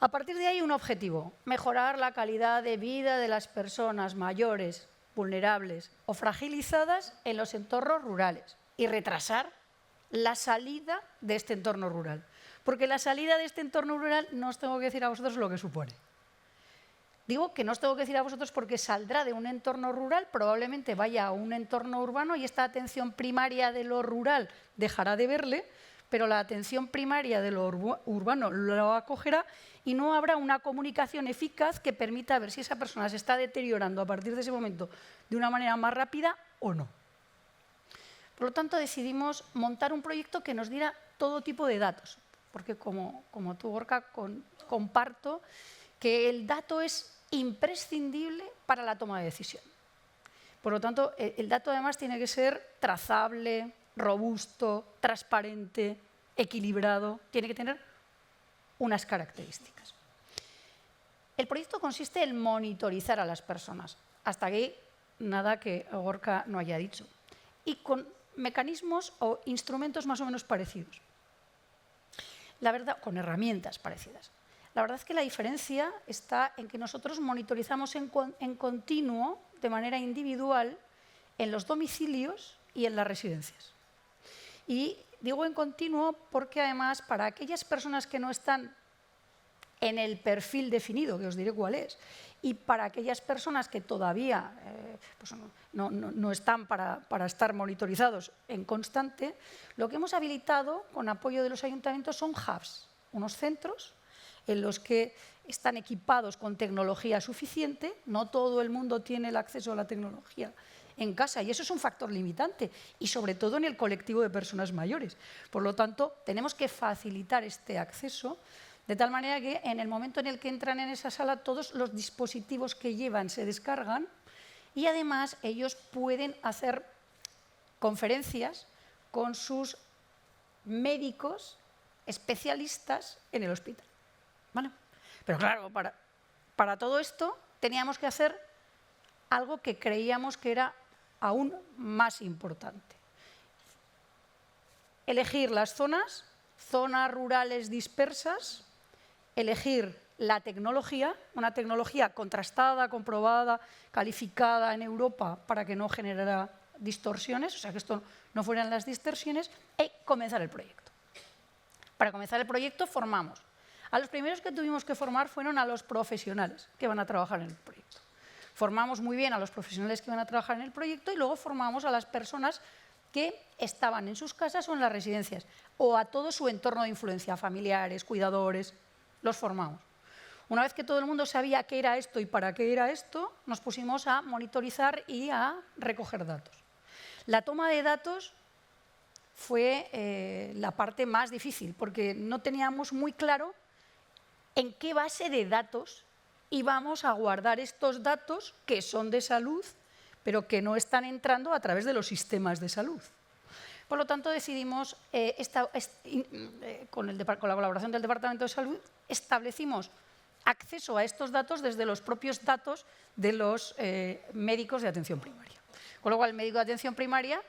A partir de ahí, un objetivo: mejorar la calidad de vida de las personas mayores, vulnerables o fragilizadas en los entornos rurales y retrasar la salida de este entorno rural. Porque la salida de este entorno rural no os tengo que decir a vosotros lo que supone. Digo que no os tengo que decir a vosotros porque saldrá de un entorno rural, probablemente vaya a un entorno urbano y esta atención primaria de lo rural dejará de verle, pero la atención primaria de lo urbano lo acogerá y no habrá una comunicación eficaz que permita ver si esa persona se está deteriorando a partir de ese momento de una manera más rápida o no. Por lo tanto, decidimos montar un proyecto que nos diera todo tipo de datos, porque como tú, Gorka, comparto que el dato es imprescindible para la toma de decisión. Por lo tanto, el dato además tiene que ser trazable, robusto, transparente, equilibrado, tiene que tener unas características. El proyecto consiste en monitorizar a las personas, hasta aquí nada que Gorka no haya dicho, y con mecanismos o instrumentos más o menos parecidos. La verdad, con herramientas parecidas. La verdad es que la diferencia está en que nosotros monitorizamos en continuo, de manera individual, en los domicilios y en las residencias. Y digo en continuo porque además para aquellas personas que no están en el perfil definido, que os diré cuál es, y para aquellas personas que todavía pues no están para estar monitorizados en constante, lo que hemos habilitado con apoyo de los ayuntamientos son hubs, unos centros en los que están equipados con tecnología suficiente. No todo el mundo tiene el acceso a la tecnología en casa y eso es un factor limitante y sobre todo en el colectivo de personas mayores. Por lo tanto, tenemos que facilitar este acceso de tal manera que en el momento en el que entran en esa sala todos los dispositivos que llevan se descargan y además ellos pueden hacer conferencias con sus médicos especialistas en el hospital. ¿Vale? Pero claro, para todo esto teníamos que hacer algo que creíamos que era aún más importante. Elegir las zonas rurales dispersas, elegir la tecnología, una tecnología contrastada, comprobada, calificada en Europa para que no generara distorsiones, o sea que esto no fueran las distorsiones, y comenzar el proyecto. Para comenzar el proyecto formamos. A los primeros que tuvimos que formar fueron a los profesionales que van a trabajar en el proyecto. Formamos muy bien a los profesionales que van a trabajar en el proyecto y luego formamos a las personas que estaban en sus casas o en las residencias o a todo su entorno de influencia, familiares, cuidadores, los formamos. Una vez que todo el mundo sabía qué era esto y para qué era esto, nos pusimos a monitorizar y a recoger datos. La toma de datos fue la parte más difícil porque no teníamos muy claro en qué base de datos íbamos a guardar estos datos que son de salud, pero que no están entrando a través de los sistemas de salud. Por lo tanto, decidimos, con la colaboración del Departamento de Salud, establecimos acceso a estos datos desde los propios datos de los médicos de atención primaria. Con lo cual, el médico de atención primaria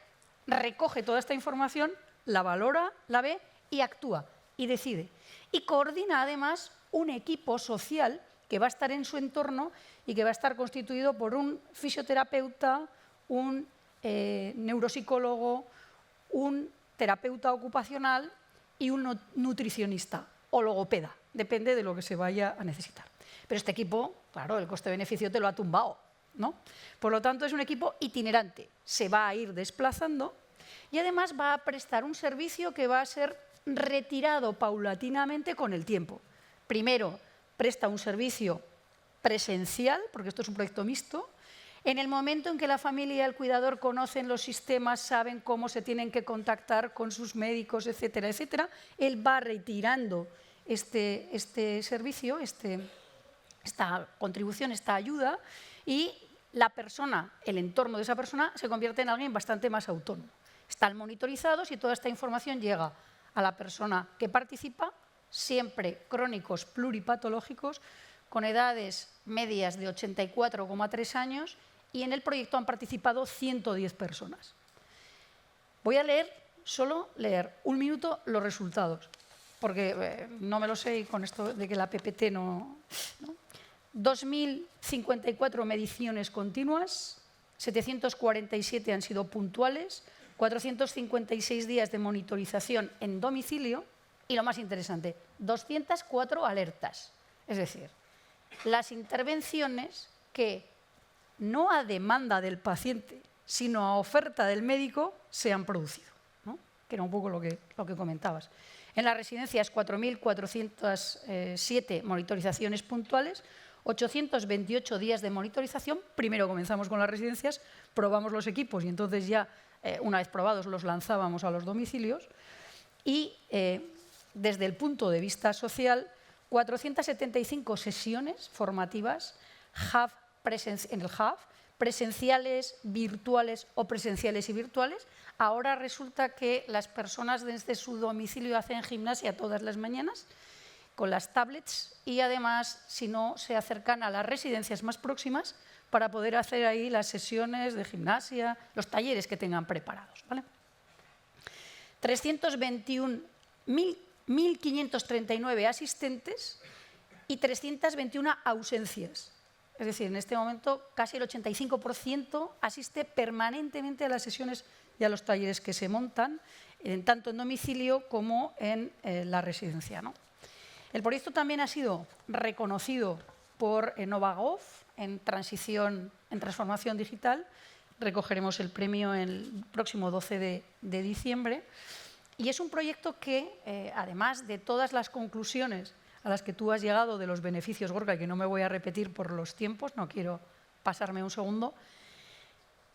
recoge toda esta información, la valora, la ve y actúa y decide. Y coordina además un equipo social que va a estar en su entorno y que va a estar constituido por un fisioterapeuta, un neuropsicólogo, un terapeuta ocupacional y un nutricionista o logopeda, depende de lo que se vaya a necesitar. Pero este equipo, claro, el coste-beneficio te lo ha tumbado, ¿no? Por lo tanto, es un equipo itinerante, se va a ir desplazando y además va a prestar un servicio que va a ser retirado paulatinamente con el tiempo. Primero, presta un servicio presencial, porque esto es un proyecto mixto. En el momento en que la familia y el cuidador conocen los sistemas, saben cómo se tienen que contactar con sus médicos, etcétera, etcétera, él va retirando este servicio, esta contribución, esta ayuda, y la persona, el entorno de esa persona, se convierte en alguien bastante más autónomo. Están monitorizados y toda esta información llega a la persona que participa, siempre crónicos pluripatológicos, con edades medias de 84,3 años, y en el proyecto han participado 110 personas. Voy a solo leer un minuto los resultados, porque no me lo sé y con esto de que la PPT no. 2.054 mediciones continuas, 747 han sido puntuales, 456 días de monitorización en domicilio y, lo más interesante, 204 alertas. Es decir, las intervenciones que no a demanda del paciente, sino a oferta del médico, se han producido, ¿no? Que era un poco lo que comentabas. En las residencias, 4.407 monitorizaciones puntuales, 828 días de monitorización. Primero comenzamos con las residencias, probamos los equipos y entonces ya, una vez probados, los lanzábamos a los domicilios. Y desde el punto de vista social, 475 sesiones formativas en el hub, presenciales, virtuales o presenciales y virtuales. Ahora resulta que las personas desde su domicilio hacen gimnasia todas las mañanas con las tablets y además, si no, se acercan a las residencias más próximas para poder hacer ahí las sesiones de gimnasia, los talleres que tengan preparados, ¿vale? 321.539 asistentes y 321 ausencias. Es decir, en este momento casi el 85% asiste permanentemente a las sesiones y a los talleres que se montan, tanto en domicilio como en la residencia, ¿no? El proyecto también ha sido reconocido por Novagov en transformación digital. Recogeremos el premio el próximo 12 de diciembre. Y es un proyecto que, además de todas las conclusiones a las que tú has llegado de los beneficios, Gorka, que no me voy a repetir por los tiempos, no quiero pasarme un segundo,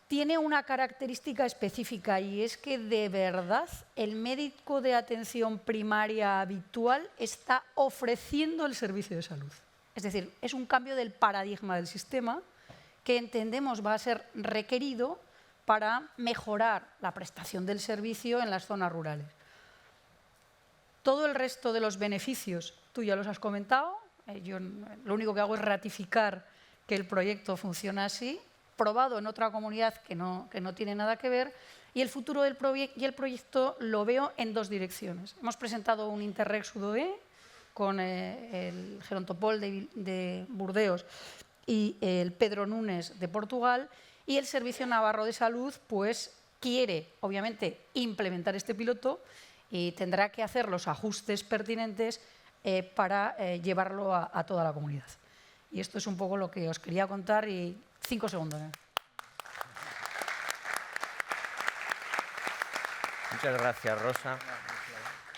tiene una característica específica, y es que de verdad el médico de atención primaria habitual está ofreciendo el servicio de salud. Es decir, es un cambio del paradigma del sistema que entendemos va a ser requerido para mejorar la prestación del servicio en las zonas rurales. Todo el resto de los beneficios, tú ya los has comentado, yo lo único que hago es ratificar que el proyecto funciona así, probado en otra comunidad que no tiene nada que ver, y el futuro del proyecto lo veo en dos direcciones. Hemos presentado un Interreg Sudoe con el Gerontopol de Burdeos y el Pedro Nunes de Portugal, y el Servicio Navarro de Salud pues quiere, obviamente, implementar este piloto y tendrá que hacer los ajustes pertinentes para llevarlo a toda la comunidad. Y esto es un poco lo que os quería contar, y 5 segundos. Muchas gracias, Rosa.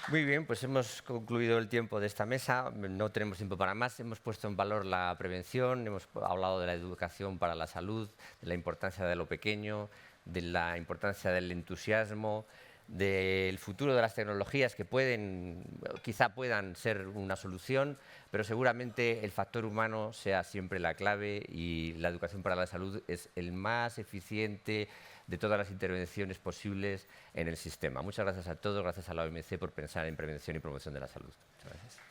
Muy bien, pues hemos concluido el tiempo de esta mesa. No tenemos tiempo para más. Hemos puesto en valor la prevención, hemos hablado de la educación para la salud, de la importancia de lo pequeño, de la importancia del entusiasmo, del futuro de las tecnologías que quizá puedan ser una solución, pero seguramente el factor humano sea siempre la clave, y la educación para la salud es el más eficiente de todas las intervenciones posibles en el sistema. Muchas gracias a todos, gracias a la OMC por pensar en prevención y promoción de la salud. Muchas gracias.